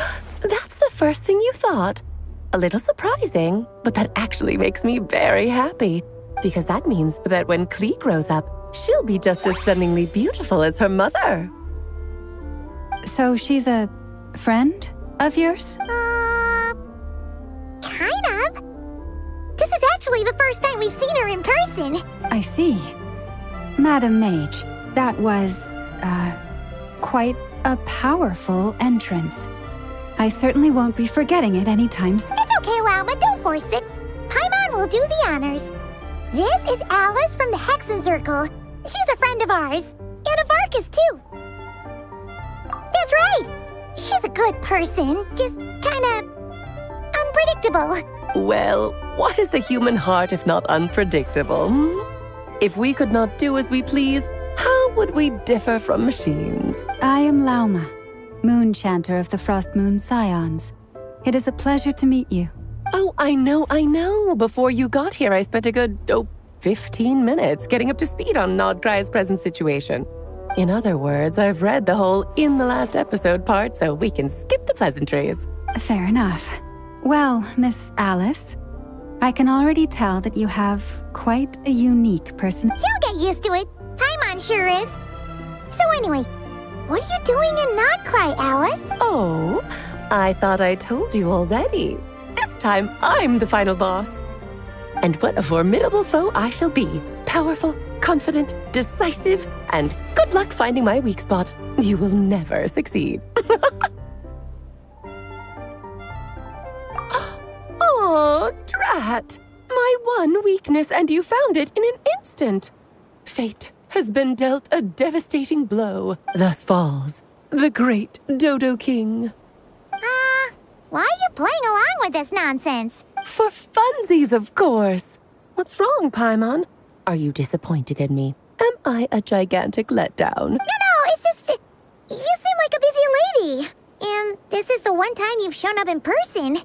that's the first thing you thought. A little surprising, but that actually makes me very happy. Because that means that when Klee grows up, she'll be just as stunningly beautiful as her mother. So she's a friend of yours? Kind of. This is actually the first time we've seen her in person. I see. Madam Mage, that was, quite a powerful entrance. I certainly won't be forgetting it anytime soon. It's okay, Lauma, don't force it. Paimon will do the honors. This is Alice from the Hexenzirkel. She's a friend of ours. And of Arcus, too. That's right. She's a good person, just kinda... unpredictable. Well, what is the human heart if not unpredictable? If we could not do as we please, how would we differ from machines? I am Lauma, Moon Chanter of the Frost Moon Scions. It is a pleasure to meet you. Oh, I know. Before you got here, I spent a good, 15 minutes getting up to speed on Nodcry's present situation. In other words, I've read the whole "in the last episode" part, so we can skip the pleasantries. Fair enough. Well, Miss Alice, I can already tell that you have quite a unique person. He'll get used to it. Paimon sure is. So anyway, what are you doing in Notcry, Alice? Oh, I thought I told you already. This time, I'm the final boss. And what a formidable foe I shall be. Powerful, confident, decisive, and good luck finding my weak spot. You will never succeed. Oh, drat! My one weakness, and you found it in an instant. Fate has been dealt a devastating blow. Thus falls the great Dodo King. Why are you playing along with this nonsense? For funsies, of course. What's wrong, Paimon? Are you disappointed in me? Am I a gigantic letdown? No, it's just... you seem like a busy lady. And this is the one time you've shown up in person.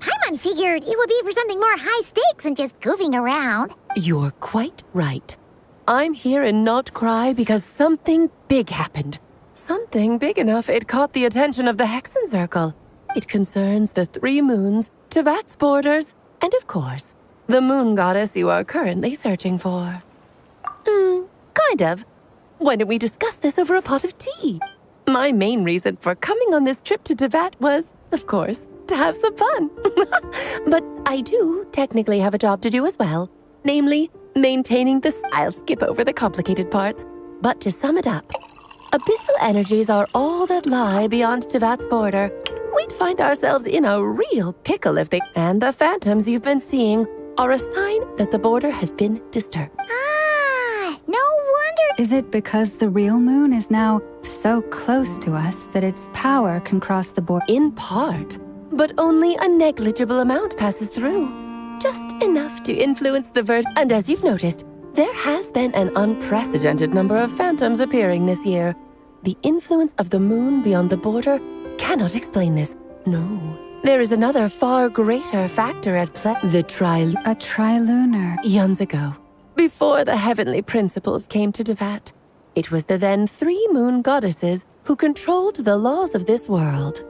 Paimon figured it would be for something more high stakes than just goofing around. You're quite right. I'm here in Notcry because something big happened. Something big enough it caught the attention of the Hexen Circle. It concerns the 3 moons, Tevat's borders, and of course, the moon goddess you are currently searching for. Kind of. Why don't we discuss this over a pot of tea? My main reason for coming on this trip to Tevat was, of course, to have some fun. But I do technically have a job to do as well. Namely, maintaining the... I'll skip over the complicated parts. But to sum it up, abyssal energies are all that lie beyond Tevat's border. We'd find ourselves in a real pickle if they... And the phantoms you've been seeing are a sign that the border has been disturbed. No wonder... Is it because the real moon is now so close to us that its power can cross the border? In part, but only a negligible amount passes through. Just enough to influence the And as you've noticed, there has been an unprecedented number of phantoms appearing this year. The influence of the moon beyond the border cannot explain this. No. There is another far greater factor at play. A trilunar. Eons ago, before the heavenly principles came to Tevat, it was the then 3 moon goddesses who controlled the laws of this world.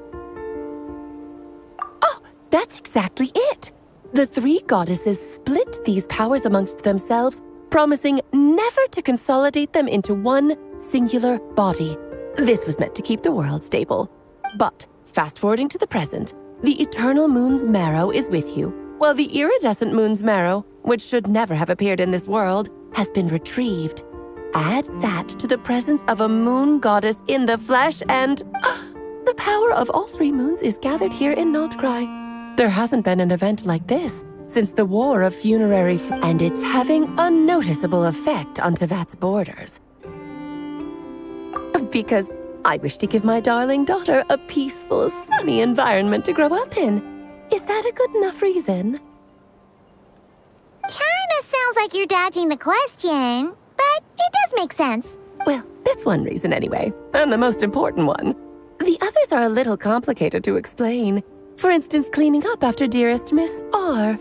Oh, that's exactly it! The 3 goddesses split these powers amongst themselves, promising never to consolidate them into one singular body. This was meant to keep the world stable. But, fast-forwarding to the present, the eternal moon's marrow is with you, while the iridescent moon's marrow, which should never have appeared in this world, has been retrieved. Add that to the presence of a moon goddess in the flesh and... the power of all 3 moons is gathered here in Notcry. There hasn't been an event like this since the War of Funerary and it's having a noticeable effect on Tevat's borders. Because I wish to give my darling daughter a peaceful, sunny environment to grow up in. Is that a good enough reason? Kinda sounds like you're dodging the question, but it does make sense. Well, that's one reason anyway, and the most important one. The others are a little complicated to explain. For instance, cleaning up after dearest Miss R.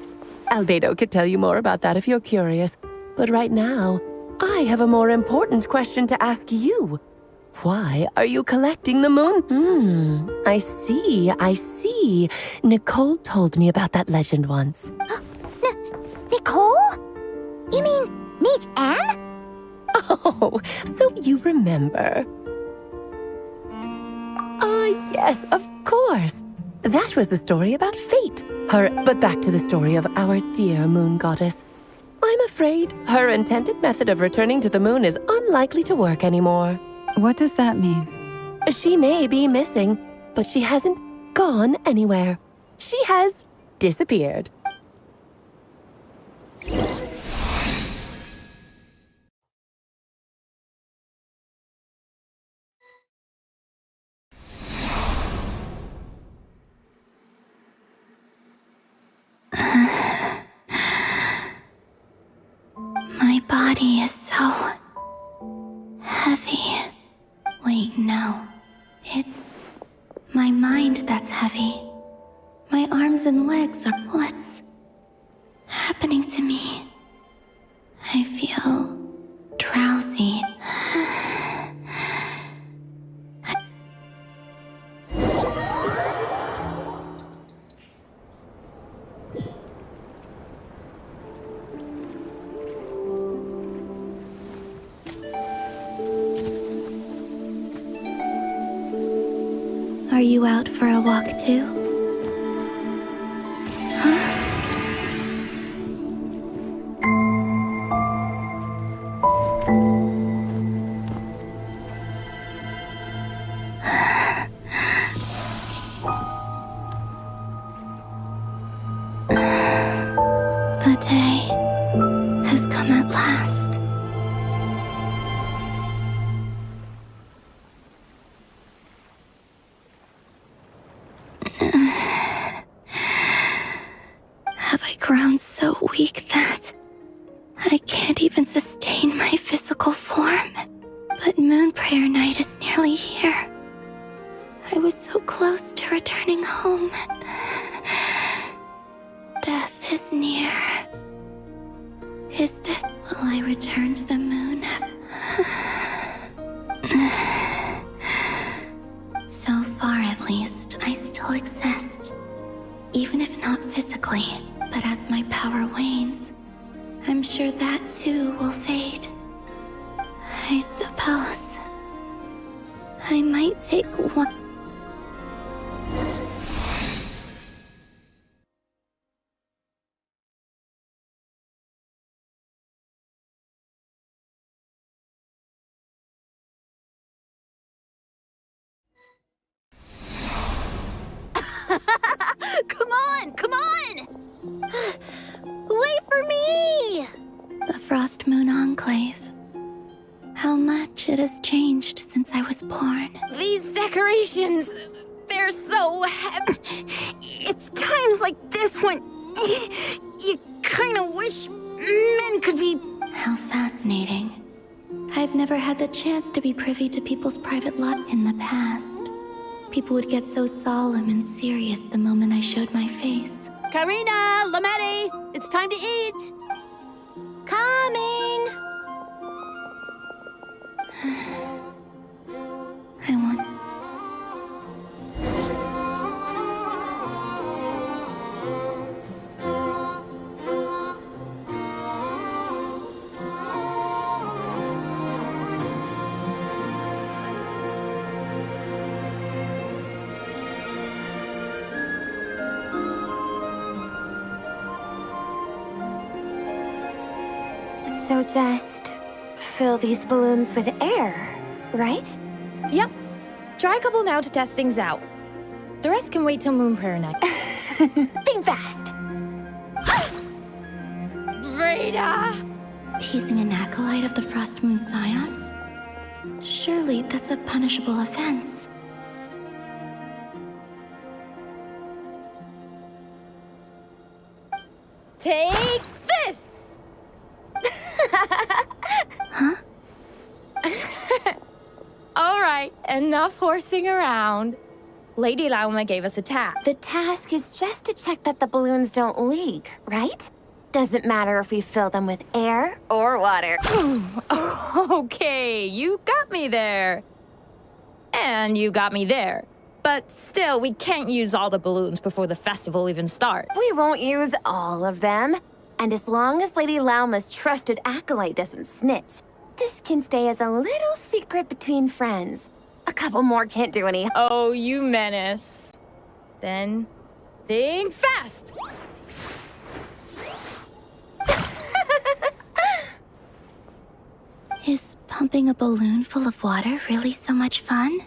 Albedo could tell you more about that if you're curious. But right now, I have a more important question to ask you. Why are you collecting the moon? I see. Nicole told me about that legend once. Nicole? You mean Meet Anne? Oh, so you remember. Yes, of course. That was a story about fate. But back to the story of our dear moon goddess. I'm afraid her intended method of returning to the moon is unlikely to work anymore. What does that mean? She may be missing, but she hasn't gone anywhere. She has disappeared. My body is so heavy. Wait, no. It's my mind that's heavy. my arms and legs are... What's happening to me? I feel drowsy. Are you out for a walk too? The day has come at last. Have I grown so weak that I can't even sustain my physical form? But Moon Prayer Night is nearly here. I was so close to returning home. Death is near. Is this... Will I return to the moon? So far, at least, I still exist. Even if not physically, but as my power wanes, I'm sure that too will fade. I suppose I might take one... Come on, come on! Wait for me! The Frost Moon Enclave. How much it has changed since I was born. These decorations, they're so heavy. It's times like this when you kind of wish men could be... How fascinating. I've never had the chance to be privy to people's private life in the past. People would get so solemn and serious the moment I showed my face. Karina, Lametti, it's time to eat. Coming. I want... So just fill these balloons with air, right? Yep. Try a couple now to test things out. The rest can wait till Moon Prayer Night. Think fast. Rita! Teasing an acolyte of the Frost Moon Scions? Surely that's a punishable offense. Take this! Huh? All right, enough horsing around. Lady Lauma gave us a task. The task is just to check that the balloons don't leak, right? Doesn't matter if we fill them with air or water. Okay, you got me there. And you got me there. But still, we can't use all the balloons before the festival even starts. We won't use all of them. And as long as Lady Lauma's trusted acolyte doesn't snitch, this can stay as a little secret between friends. A couple more can't do any. Oh, you menace. Then, think fast! Is pumping a balloon full of water really so much fun?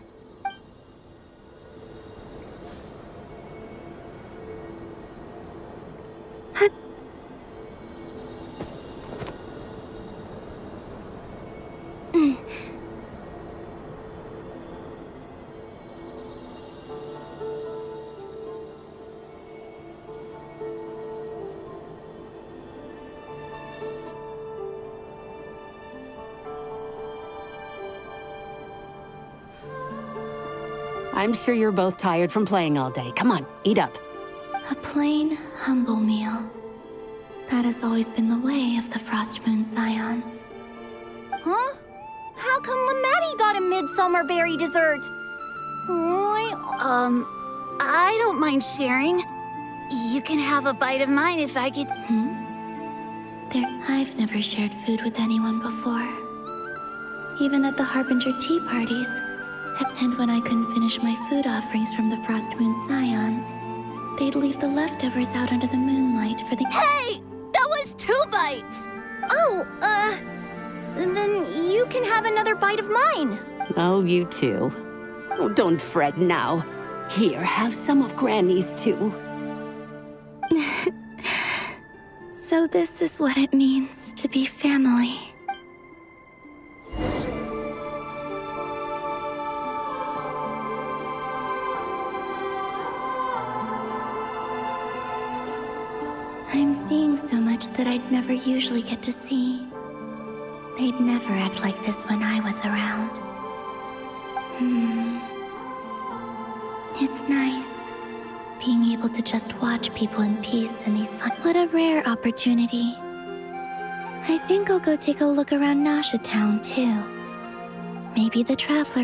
I'm sure you're both tired from playing all day. Come on, eat up. A plain, humble meal. That has always been the way of the Frost Moon Scions. Huh? How come Lamatti got a midsummer berry dessert? I don't mind sharing. You can have a bite of mine if I get... I've never shared food with anyone before. Even at the Harbinger tea parties. And when I couldn't finish my food offerings from the Frost Moon Scions, they'd leave the leftovers out under the moonlight for the— Hey! That was 2 bites! Oh, then you can have another bite of mine. Oh, you too. Oh, don't fret now. Here, have some of Granny's too. So this is what it means to be family. I'm seeing so much that I'd never usually get to see. They'd never act like this when I was around. It's nice, being able to just watch people in peace in these fun— What a rare opportunity. I think I'll go take a look around Nasha Town, too. Maybe the Traveler—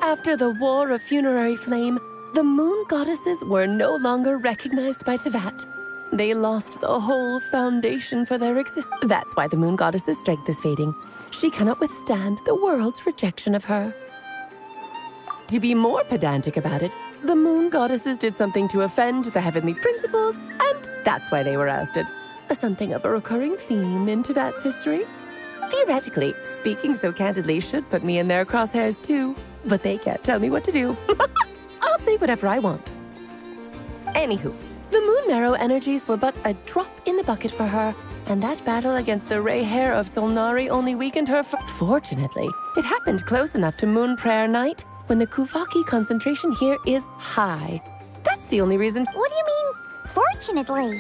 After the War of Funerary Flame, the Moon Goddesses were no longer recognized by Teyvat. They lost the whole foundation for their existence. That's why the Moon Goddess's strength is fading. She cannot withstand the world's rejection of her. To be more pedantic about it, the Moon Goddesses did something to offend the heavenly principles, and that's why they were ousted. Something of a recurring theme in Teyvat's history. Theoretically, speaking so candidly should put me in their crosshairs too, but they can't tell me what to do. I'll say whatever I want. Anywho, the Moon Marrow energies were but a drop in the bucket for her, and that battle against the Ray Hair of Solnari only weakened her Fortunately, it happened close enough to Moon Prayer Night, when the Kuvaki concentration here is high. That's the only reason— What do you mean, fortunately?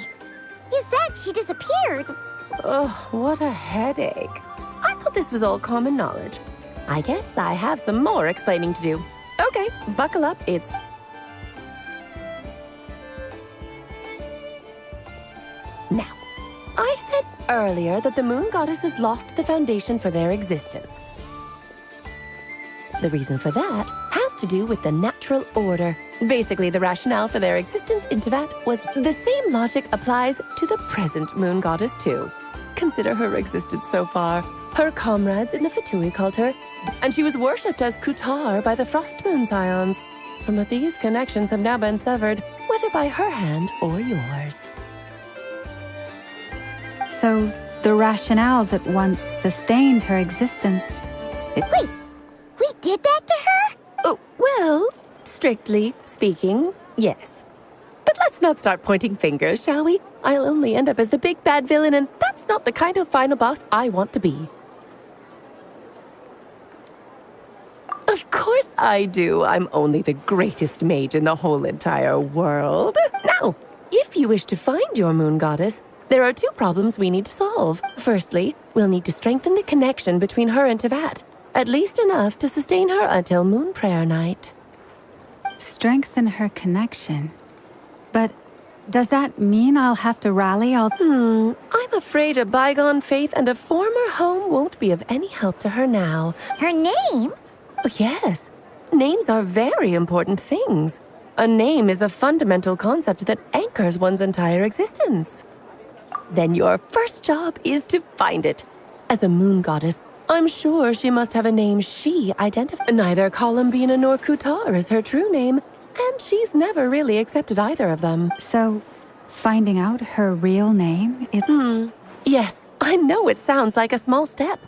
You said she disappeared. Oh, what a headache. I thought this was all common knowledge. I guess I have some more explaining to do. Okay, buckle up, it's— Now, I said earlier that the Moon Goddesses lost the foundation for their existence. The reason for that has to do with the natural order. Basically, the rationale for their existence in Teyvat was the same logic applies to the present Moon Goddess too. Consider her existence so far. Her comrades in the Fatui called her, and she was worshipped as Kutar by the Frost Moon Scions. But these connections have now been severed, whether by her hand or yours. So, the rationale that once sustained her existence... Wait, we did that to her? Oh, well, strictly speaking, yes. But let's not start pointing fingers, shall we? I'll only end up as the big bad villain, and that's not the kind of final boss I want to be. Of course I do. I'm only the greatest mage in the whole entire world. Now, if you wish to find your Moon Goddess, there are 2 problems we need to solve. Firstly, we'll need to strengthen the connection between her and Teyvat, at least enough to sustain her until Moon Prayer Night. Strengthen her connection? But does that mean I'll have to rally all... I'm afraid a bygone faith and a former home won't be of any help to her now. Her name? Oh, yes. Names are very important things. A name is a fundamental concept that anchors one's entire existence. Then your first job is to find it. As a Moon Goddess, I'm sure she must have a name she identifies. Neither Columbina nor Kutar is her true name, and she's never really accepted either of them. So, finding out her real name is... Yes, I know it sounds like a small step,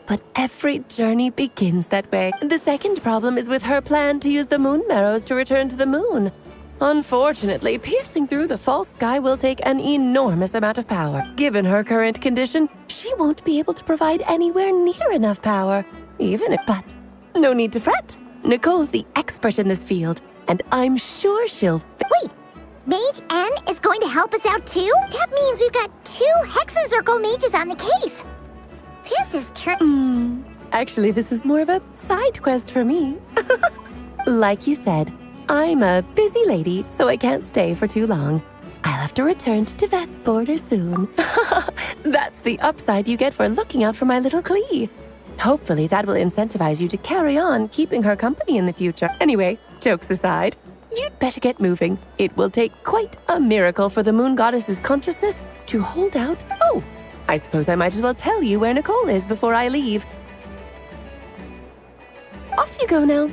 but every journey begins that way. The second problem is with her plan to use the Moon Marrows to return to the moon. Unfortunately, piercing through the false sky will take an enormous amount of power. Given her current condition, she won't be able to provide anywhere near enough power. But no need to fret. Nicole's the expert in this field, and I'm sure she'll... Wait, Mage N is going to help us out too? That means we've got 2 Hexacircle mages on the case. This is Actually, this is more of a side quest for me. Like you said, I'm a busy lady, so I can't stay for too long. I'll have to return to Tevat's border soon. That's the upside you get for looking out for my little Klee. Hopefully that will incentivize you to carry on keeping her company in the future. Anyway, jokes aside, you'd better get moving. It will take quite a miracle for the moon goddess's consciousness to hold out. Oh, I suppose I might as well tell you where Nicole is before I leave. Off you go now.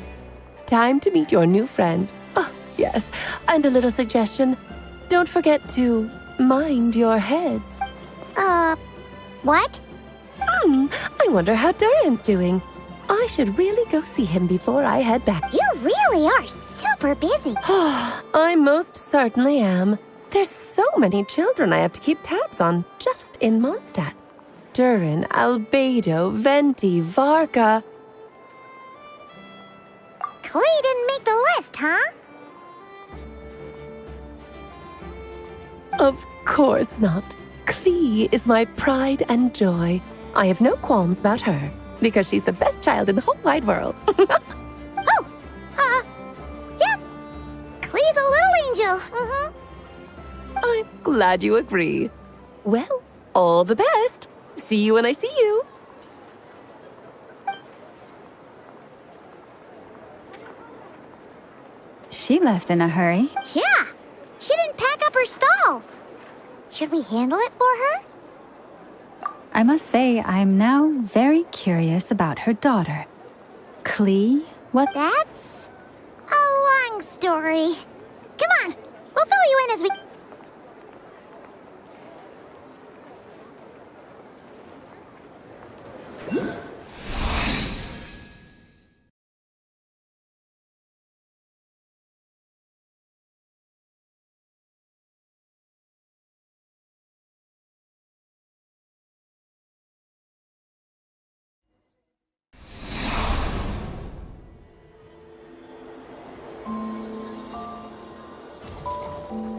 Time to meet your new friend. Oh, yes, and a little suggestion. Don't forget to mind your heads. What? I wonder how Durin's doing. I should really go see him before I head back. You really are super busy. I most certainly am. There's so many children I have to keep tabs on just in Mondstadt. Durin, Albedo, Venti, Varka... Klee didn't make the list, huh? Of course not. Klee is my pride and joy. I have no qualms about her, because she's the best child in the whole wide world. Yep. Klee's a little angel. I'm glad you agree. Well, all the best. See you when I see you. She left in a hurry. Yeah. She didn't pack up her stall. Should we handle it for her? I must say, I'm now very curious about her daughter. Klee? What? That's a long story. Come on, we'll fill you in as we...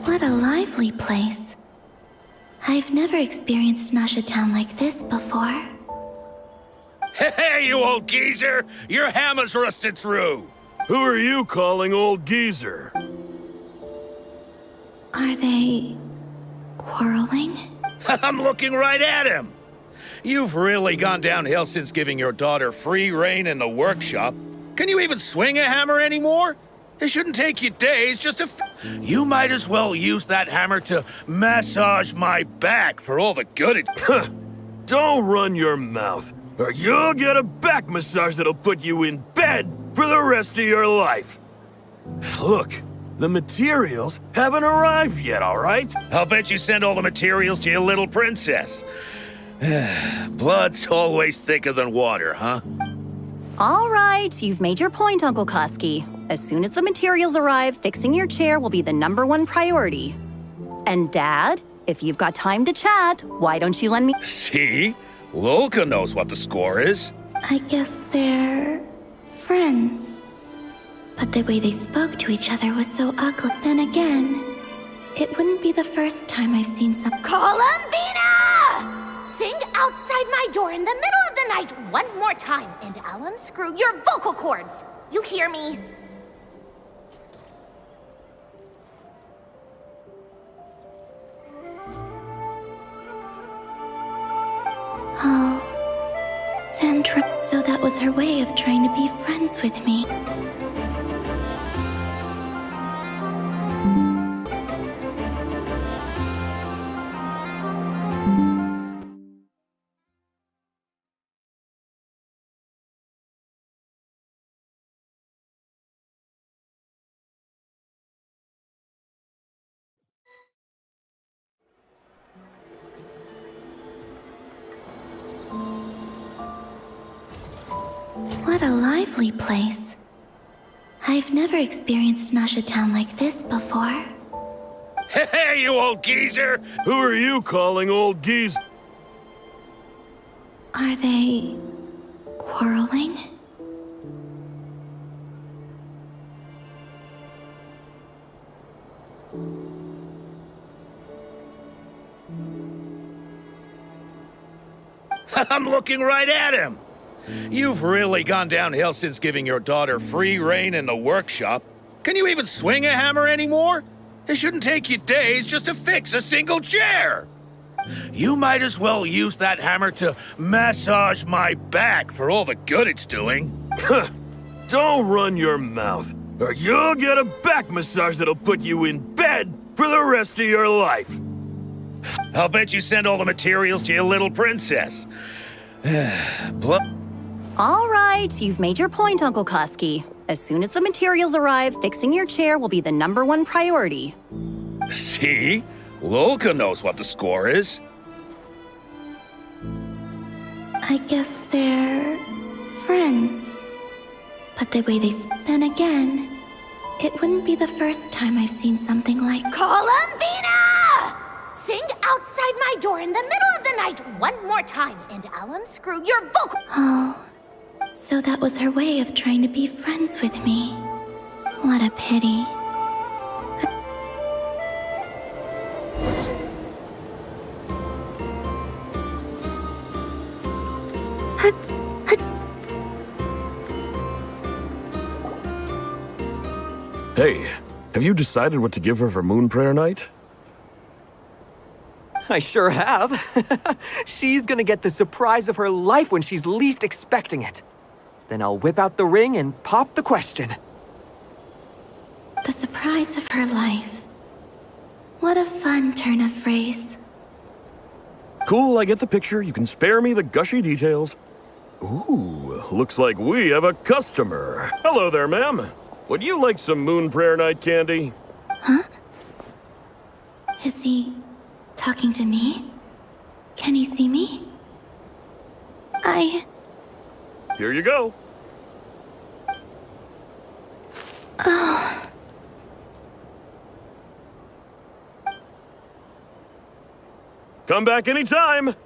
What a lively place. I've never experienced Nasha Town like this before. Hey, you old geezer! Your hammer's rusted through! Who are you calling old geezer? Are they... quarreling? I'm looking right at him! You've really gone downhill since giving your daughter free rein in the workshop. Can you even swing a hammer anymore? It shouldn't take you days, just a You might as well use that hammer to massage my back for all the good it... Don't run your mouth, or you'll get a back massage that'll put you in bed for the rest of your life. Look, the materials haven't arrived yet, all right? I'll bet you send all the materials to your little princess. Blood's always thicker than water, huh? All right, you've made your point, Uncle Kusky. As soon as the materials arrive, fixing your chair will be the #1 priority. And Dad, if you've got time to chat, why don't you lend me— See? Lolka knows what the score is. I guess they're... friends. But the way they spoke to each other was so ugly. Then again, it wouldn't be the first time I've seen some— Columbina! Sing outside my door in the middle of the night one more time, and I'll unscrew your vocal cords. You hear me? Oh, Sandra. So that was her way of trying to be friends with me. What a lively place. I've never experienced Nasha Town like this before. Hey, you old geezer! Who are you calling old geese? Are they quarreling? I'm looking right at him. You've really gone downhill since giving your daughter free rein in the workshop. Can you even swing a hammer anymore? It shouldn't take you days just to fix a single chair. You might as well use that hammer to massage my back for all the good it's doing. Don't run your mouth, or you'll get a back massage that'll put you in bed for the rest of your life. I'll bet you send all the materials to your little princess. All right, you've made your point, Uncle Koski. As soon as the materials arrive, fixing your chair will be the #1 priority. See? Lolka knows what the score is. I guess they're friends. But the way they then again, it wouldn't be the first time I've seen something like Columbina! Sing outside my door in the middle of the night one more time, and I'll unscrew your vocal. Oh, so that was her way of trying to be friends with me. What a pity. Hey, have you decided what to give her for Moon Prayer Night? I sure have. She's gonna get the surprise of her life when she's least expecting it. Then I'll whip out the ring and pop the question. The surprise of her life. What a fun turn of phrase. Cool, I get the picture. You can spare me the gushy details. Ooh, looks like we have a customer. Hello there, ma'am. Would you like some Moon Prayer Night candy? Huh? Is he talking to me? Can he see me? Here you go. Oh. Come back anytime.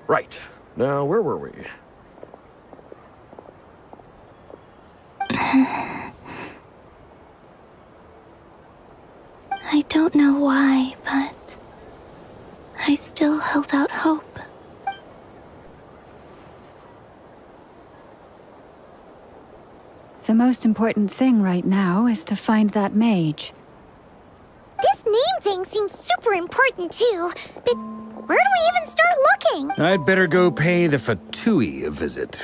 Right. Now, where were we? I don't know why, but I still held out hope. The most important thing right now is to find that mage. This name thing seems super important too, but where do we even start looking? I'd better go pay the Fatui a visit.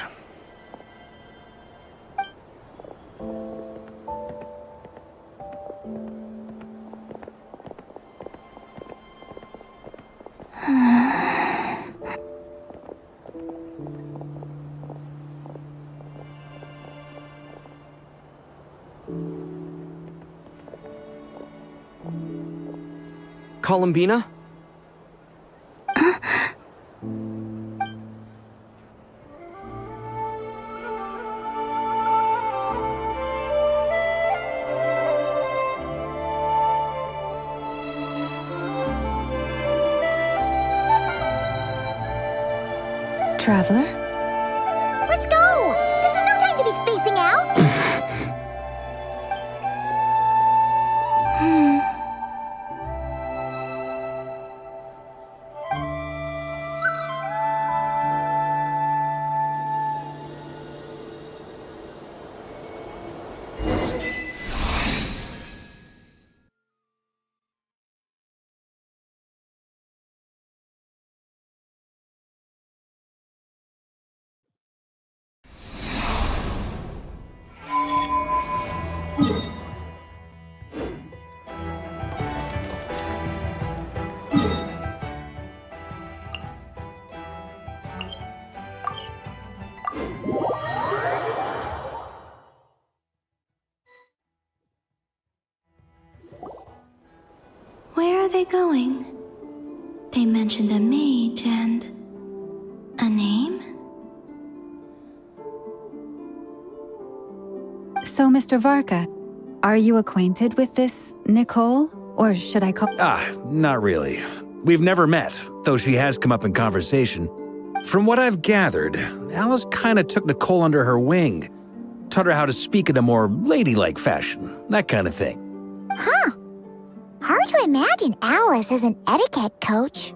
Columbina? Traveler? Let's go! This is no time to be spacing out! Where are they going? They mentioned a mage and a name? So, Mr. Varka, are you acquainted with this Nicole? Or should I call... Not really. We've never met, though she has come up in conversation. From what I've gathered, Alice kinda took Nicole under her wing. Taught her how to speak in a more ladylike fashion, that kind of thing. Huh. Hard to imagine Alice as an etiquette coach.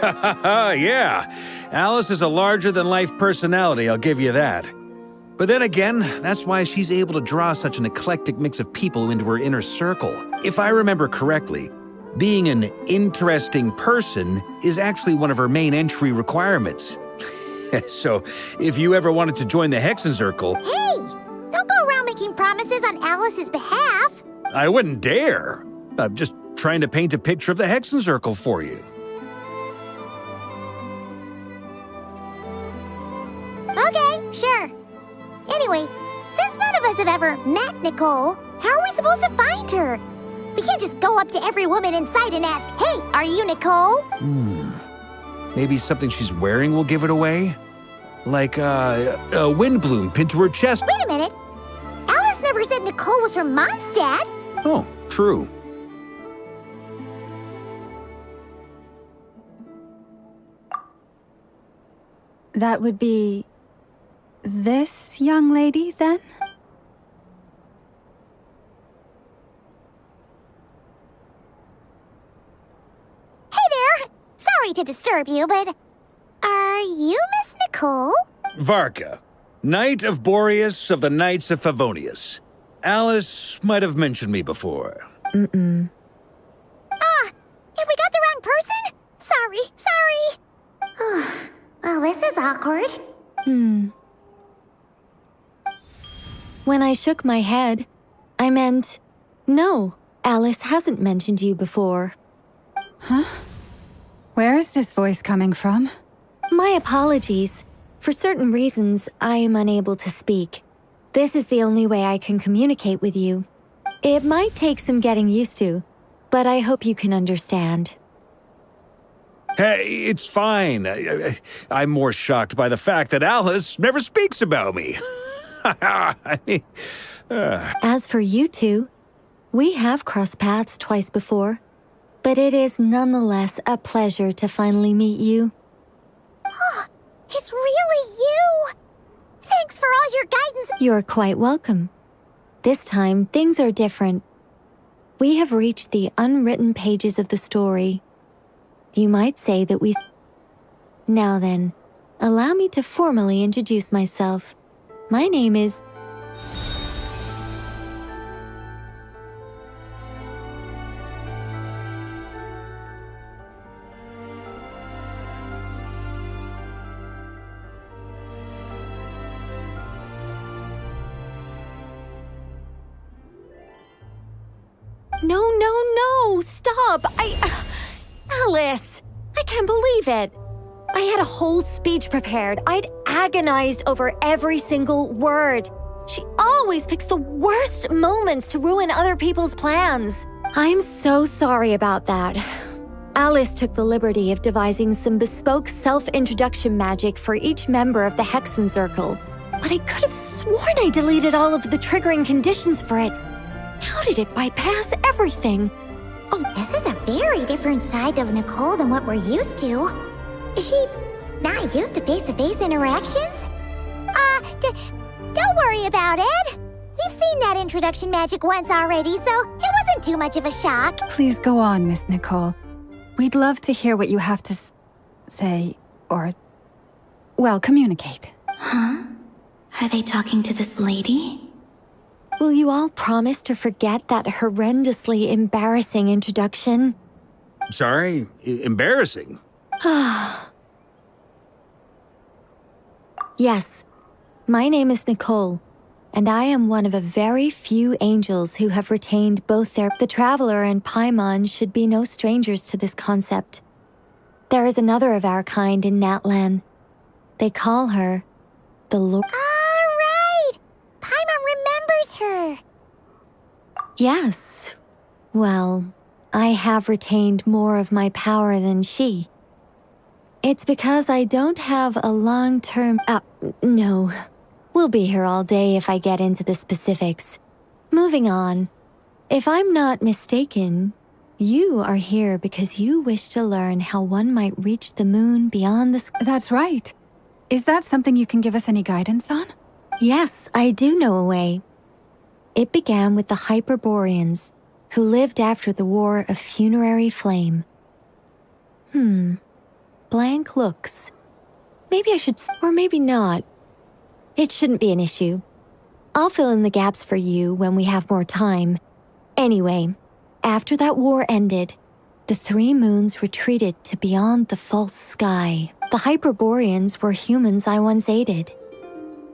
Yeah, Alice is a larger-than-life personality, I'll give you that. But then again, that's why she's able to draw such an eclectic mix of people into her inner circle. If I remember correctly, being an interesting person is actually one of her main entry requirements. So, if you ever wanted to join the Hexen Circle... Hey! Don't go around making promises on Alice's behalf! I wouldn't dare. I'm just trying to paint a picture of the Hexen Circle for you. Okay, sure. Anyway, since none of us have ever met Nicole, how are we supposed to find her? We can't just go up to every woman in sight and ask, "Hey, are you Nicole?" Maybe something she's wearing will give it away? Like, a wind bloom pinned to her chest. Wait a minute. Alice never said Nicole was from Mondstadt. Oh, true. That would be... this young lady, then? Hey there! Sorry to disturb you, but... are you Miss Nicole? Varka, Knight of Boreas of the Knights of Favonius. Alice might have mentioned me before. Have we got the wrong person? Sorry. Well, this is awkward. When I shook my head, I meant, no, Alice hasn't mentioned you before. Huh? Where is this voice coming from? My apologies. For certain reasons, I am unable to speak. This is the only way I can communicate with you. It might take some getting used to, but I hope you can understand. Hey, it's fine. I'm more shocked by the fact that Alice never speaks about me. As for you two, we have crossed paths twice before, but it is nonetheless a pleasure to finally meet you. It's really you! Thanks for all your guidance! You're quite welcome. This time, things are different. We have reached the unwritten pages of the story. You might say that we... Now then, allow me to formally introduce myself. My name is... No, stop! Alice! I can't believe it! I had a whole speech prepared. I'd agonized over every single word. She always picks the worst moments to ruin other people's plans. I'm so sorry about that. Alice took the liberty of devising some bespoke self-introduction magic for each member of the Hexen Circle. But I could have sworn I deleted all of the triggering conditions for it. How did it bypass everything? Oh, this is a very different side of Nicole than what we're used to. Is she not used to face-to-face interactions? Don't worry about it. We've seen that introduction magic once already, so it wasn't too much of a shock. Please go on, Miss Nicole. We'd love to hear what you have to say, or... well, communicate. Huh? Are they talking to this lady? Will you all promise to forget that horrendously embarrassing introduction? Sorry? Embarrassing? Yes. My name is Nicole, and I am one of a very few angels who have retained both their... The Traveler and Paimon should be no strangers to this concept. There is another of our kind in Natlan. They call her the Lord... Paimon remembers her. Yes. Well, I have retained more of my power than she. It's because I don't have a long-term... no. We'll We'll be here all day if I get into the specifics. Moving on. If I'm not mistaken, you are here because you wish to learn how one might reach the moon beyond the sky. That's right. Is that something you can give us any guidance on? Yes, I do know a way. It began with the Hyperboreans, who lived after the War of Funerary Flame. Blank looks. Maybe I should, or maybe not. It shouldn't be an issue. I'll fill in the gaps for you when we have more time. Anyway, after that war ended, the three moons retreated to beyond the false sky. The Hyperboreans were humans I once aided.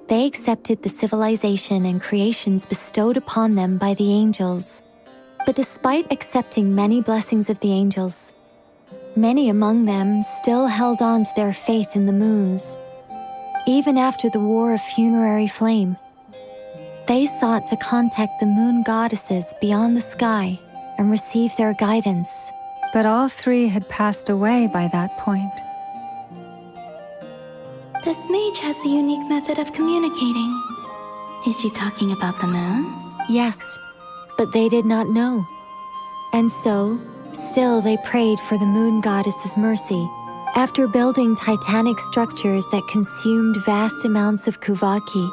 They accepted the civilization and creations bestowed upon them by the angels. But despite accepting many blessings of the angels, many among them still held on to their faith in the moons. Even after the War of Funerary Flame, they sought to contact the moon goddesses beyond the sky and receive their guidance. But all three had passed away by that point. This mage has a unique method of communicating. Is she talking about the moons? Yes, but they did not know. And so, still they prayed for the moon goddess's mercy. After building titanic structures that consumed vast amounts of Kuvaki,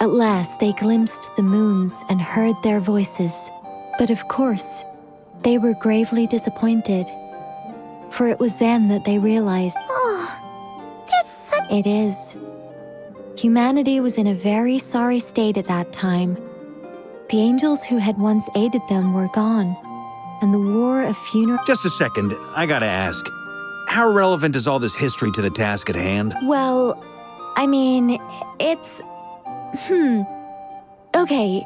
at last they glimpsed the moons and heard their voices. But of course, they were gravely disappointed. For it was then that they realized, it is. Humanity was in a very sorry state at that time. The angels who had once aided them were gone, and the War of Funerary... Just a second, I gotta ask. How relevant is all this history to the task at hand? Well, I mean, it's... Okay,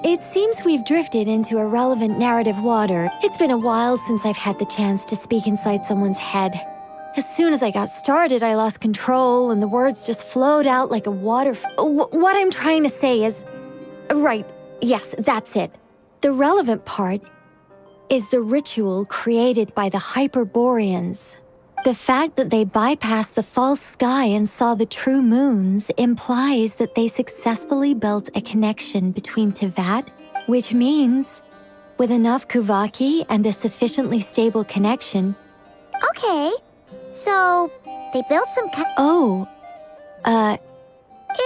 it seems we've drifted into irrelevant narrative water. It's been a while since I've had the chance to speak inside someone's head. As soon as I got started, I lost control, and the words just flowed out like a what I'm trying to say is... Right, yes, that's it. The relevant part is the ritual created by the Hyperboreans. The fact that they bypassed the false sky and saw the true moons implies that they successfully built a connection between Tevat, which means, with enough Kuvaki and a sufficiently stable connection... Okay, so they built some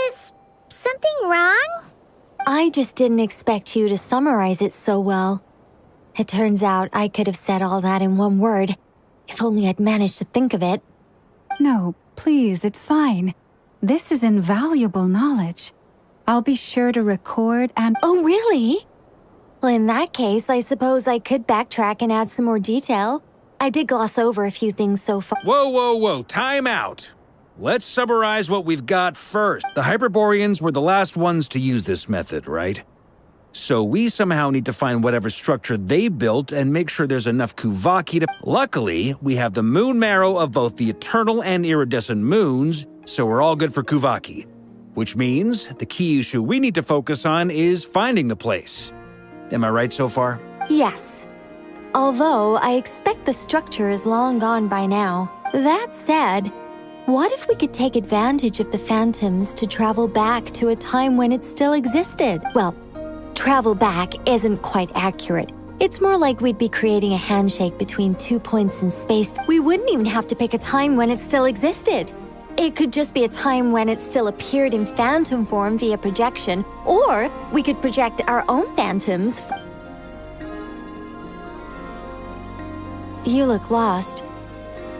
Is something wrong? I just didn't expect you to summarize it so well. It turns out I could have said all that in one word, if only I'd managed to think of it. No, please, it's fine. This is invaluable knowledge. I'll be sure to record and... Oh, really? Well, in that case, I suppose I could backtrack and add some more detail. I did gloss over a few things so far. Whoa, time out. Let's summarize what we've got first. The Hyperboreans were the last ones to use this method, right? So we somehow need to find whatever structure they built and make sure there's enough Kuvaki to... Luckily, we have the moon marrow of both the eternal and iridescent moons, so we're all good for Kuvaki. Which means the key issue we need to focus on is finding the place. Am I right so far? Yes. Although I expect the structure is long gone by now. That said, what if we could take advantage of the phantoms to travel back to a time when it still existed? Well, travel back isn't quite accurate. It's more like we'd be creating a handshake between 2 points in space. We wouldn't even have to pick a time when it still existed. It could just be a time when it still appeared in phantom form via projection, or we could project our own phantoms. You look lost.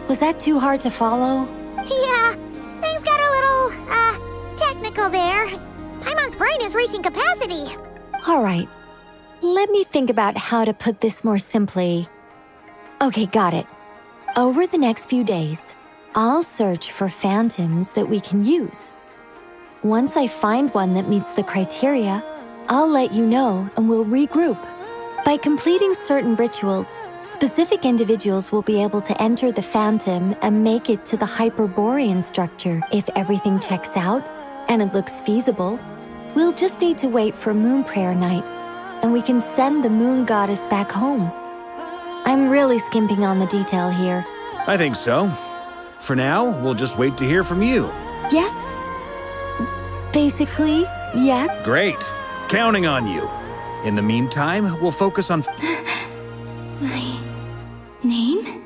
Was that too hard to follow? Yeah, things got a little, technical there. Paimon's brain is reaching capacity. All right. Let me think about how to put this more simply. Okay, got it. Over the next few days, I'll search for phantoms that we can use. Once I find one that meets the criteria, I'll let you know and we'll regroup. By completing certain rituals, specific individuals will be able to enter the phantom and make it to the Hyperborean structure. If everything checks out and it looks feasible, we'll just need to wait for Moon Prayer Night, and we can send the moon goddess back home. I'm really skimping on the detail here. I think so. For now, we'll just wait to hear from you. Yes, Basically, yeah. Great. Counting on you. In the meantime, we'll focus on... My name?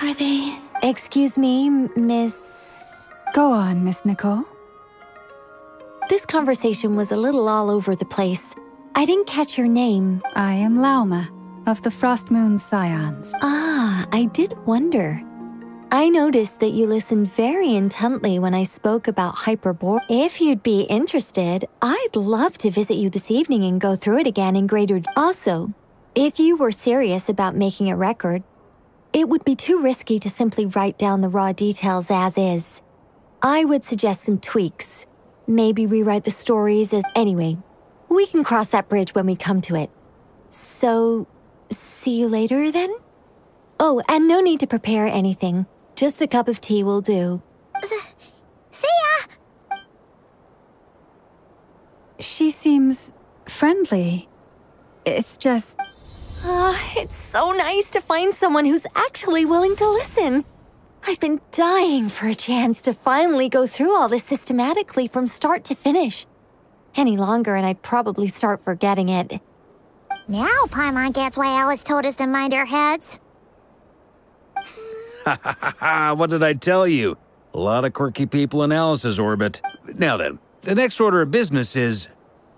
Are they... Excuse me, Miss... Go on, Miss Nicole. This conversation was a little all over the place. I didn't catch your name. I am Lauma, of the Frost Moon Scions. Ah, I did wonder. I noticed that you listened very intently when I spoke about Hyperbore. If you'd be interested, I'd love to visit you this evening and go through it again in greater detail. Also, if you were serious about making a record, it would be too risky to simply write down the raw details as is. I would suggest some tweaks. Maybe rewrite the stories as... Anyway, we can cross that bridge when we come to it. So, see you later then? Oh, and no need to prepare anything. Just a cup of tea will do. See ya! She seems friendly. It's just... It's so nice to find someone who's actually willing to listen. I've been dying for a chance to finally go through all this systematically from start to finish. Any longer and I'd probably start forgetting it. Now Paimon gets why Alice told us to mind our heads. Ha ha ha ha! What did I tell you? A lot of quirky people in Alice's orbit. Now then, the next order of business is...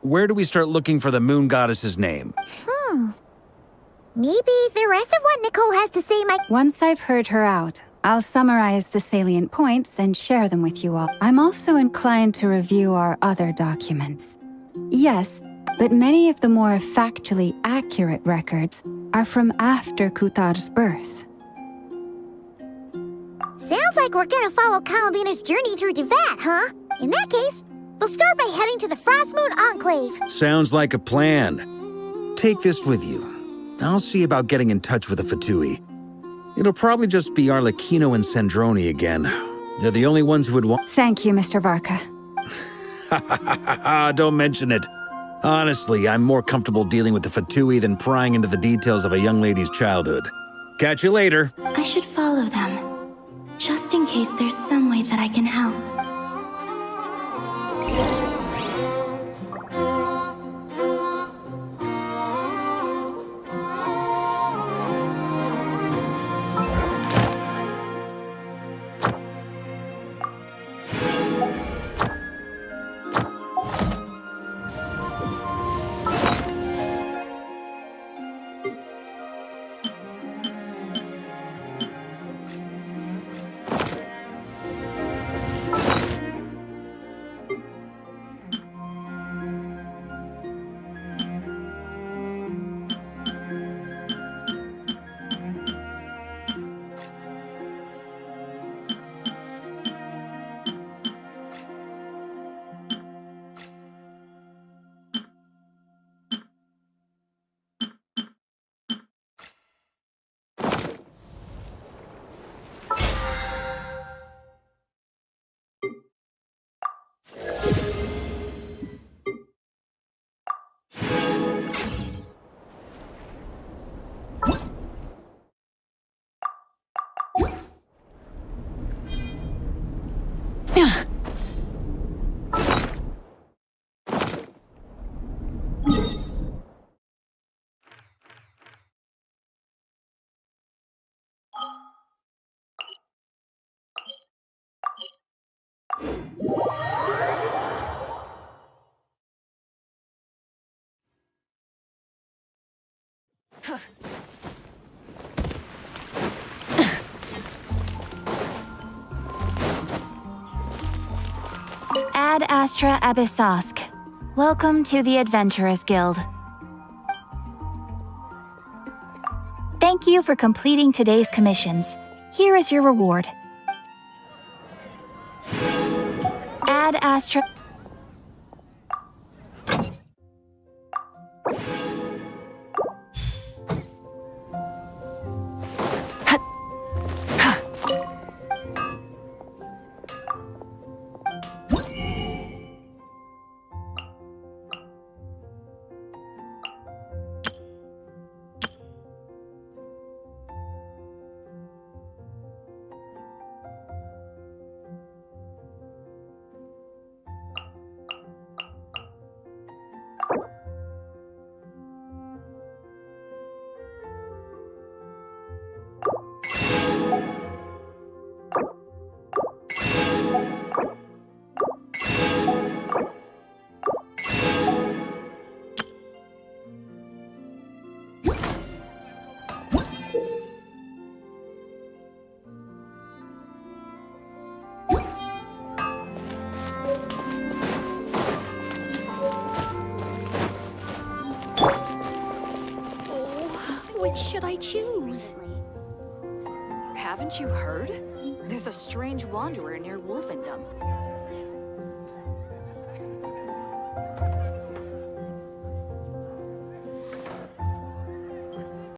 Where do we start looking for the moon goddess's name? Maybe the rest of what Nicole has to say might... Once I've heard her out, I'll summarize the salient points and share them with you all. I'm also inclined to review our other documents. Yes, but many of the more factually accurate records are from after Kuthar's birth. Sounds like we're gonna follow Columbina's journey through Devat, huh? In that case, we'll start by heading to the Frost Moon Enclave. Sounds like a plan. Take this with you. I'll see about getting in touch with the Fatui. It'll probably just be Arlecchino and Sandroni again. They're the only ones who would want... Thank you, Mr. Varka. Don't mention it. Honestly, I'm more comfortable dealing with the Fatui than prying into the details of a young lady's childhood. Catch you later. I should follow them. Just in case there's some way that I can help. Ad Astra Abyssosk. Welcome to the Adventurers Guild. Thank you for completing today's commissions. Here is your reward. Ad Astra... should I choose? Haven't you heard? There's a strange wanderer near Wolfendom.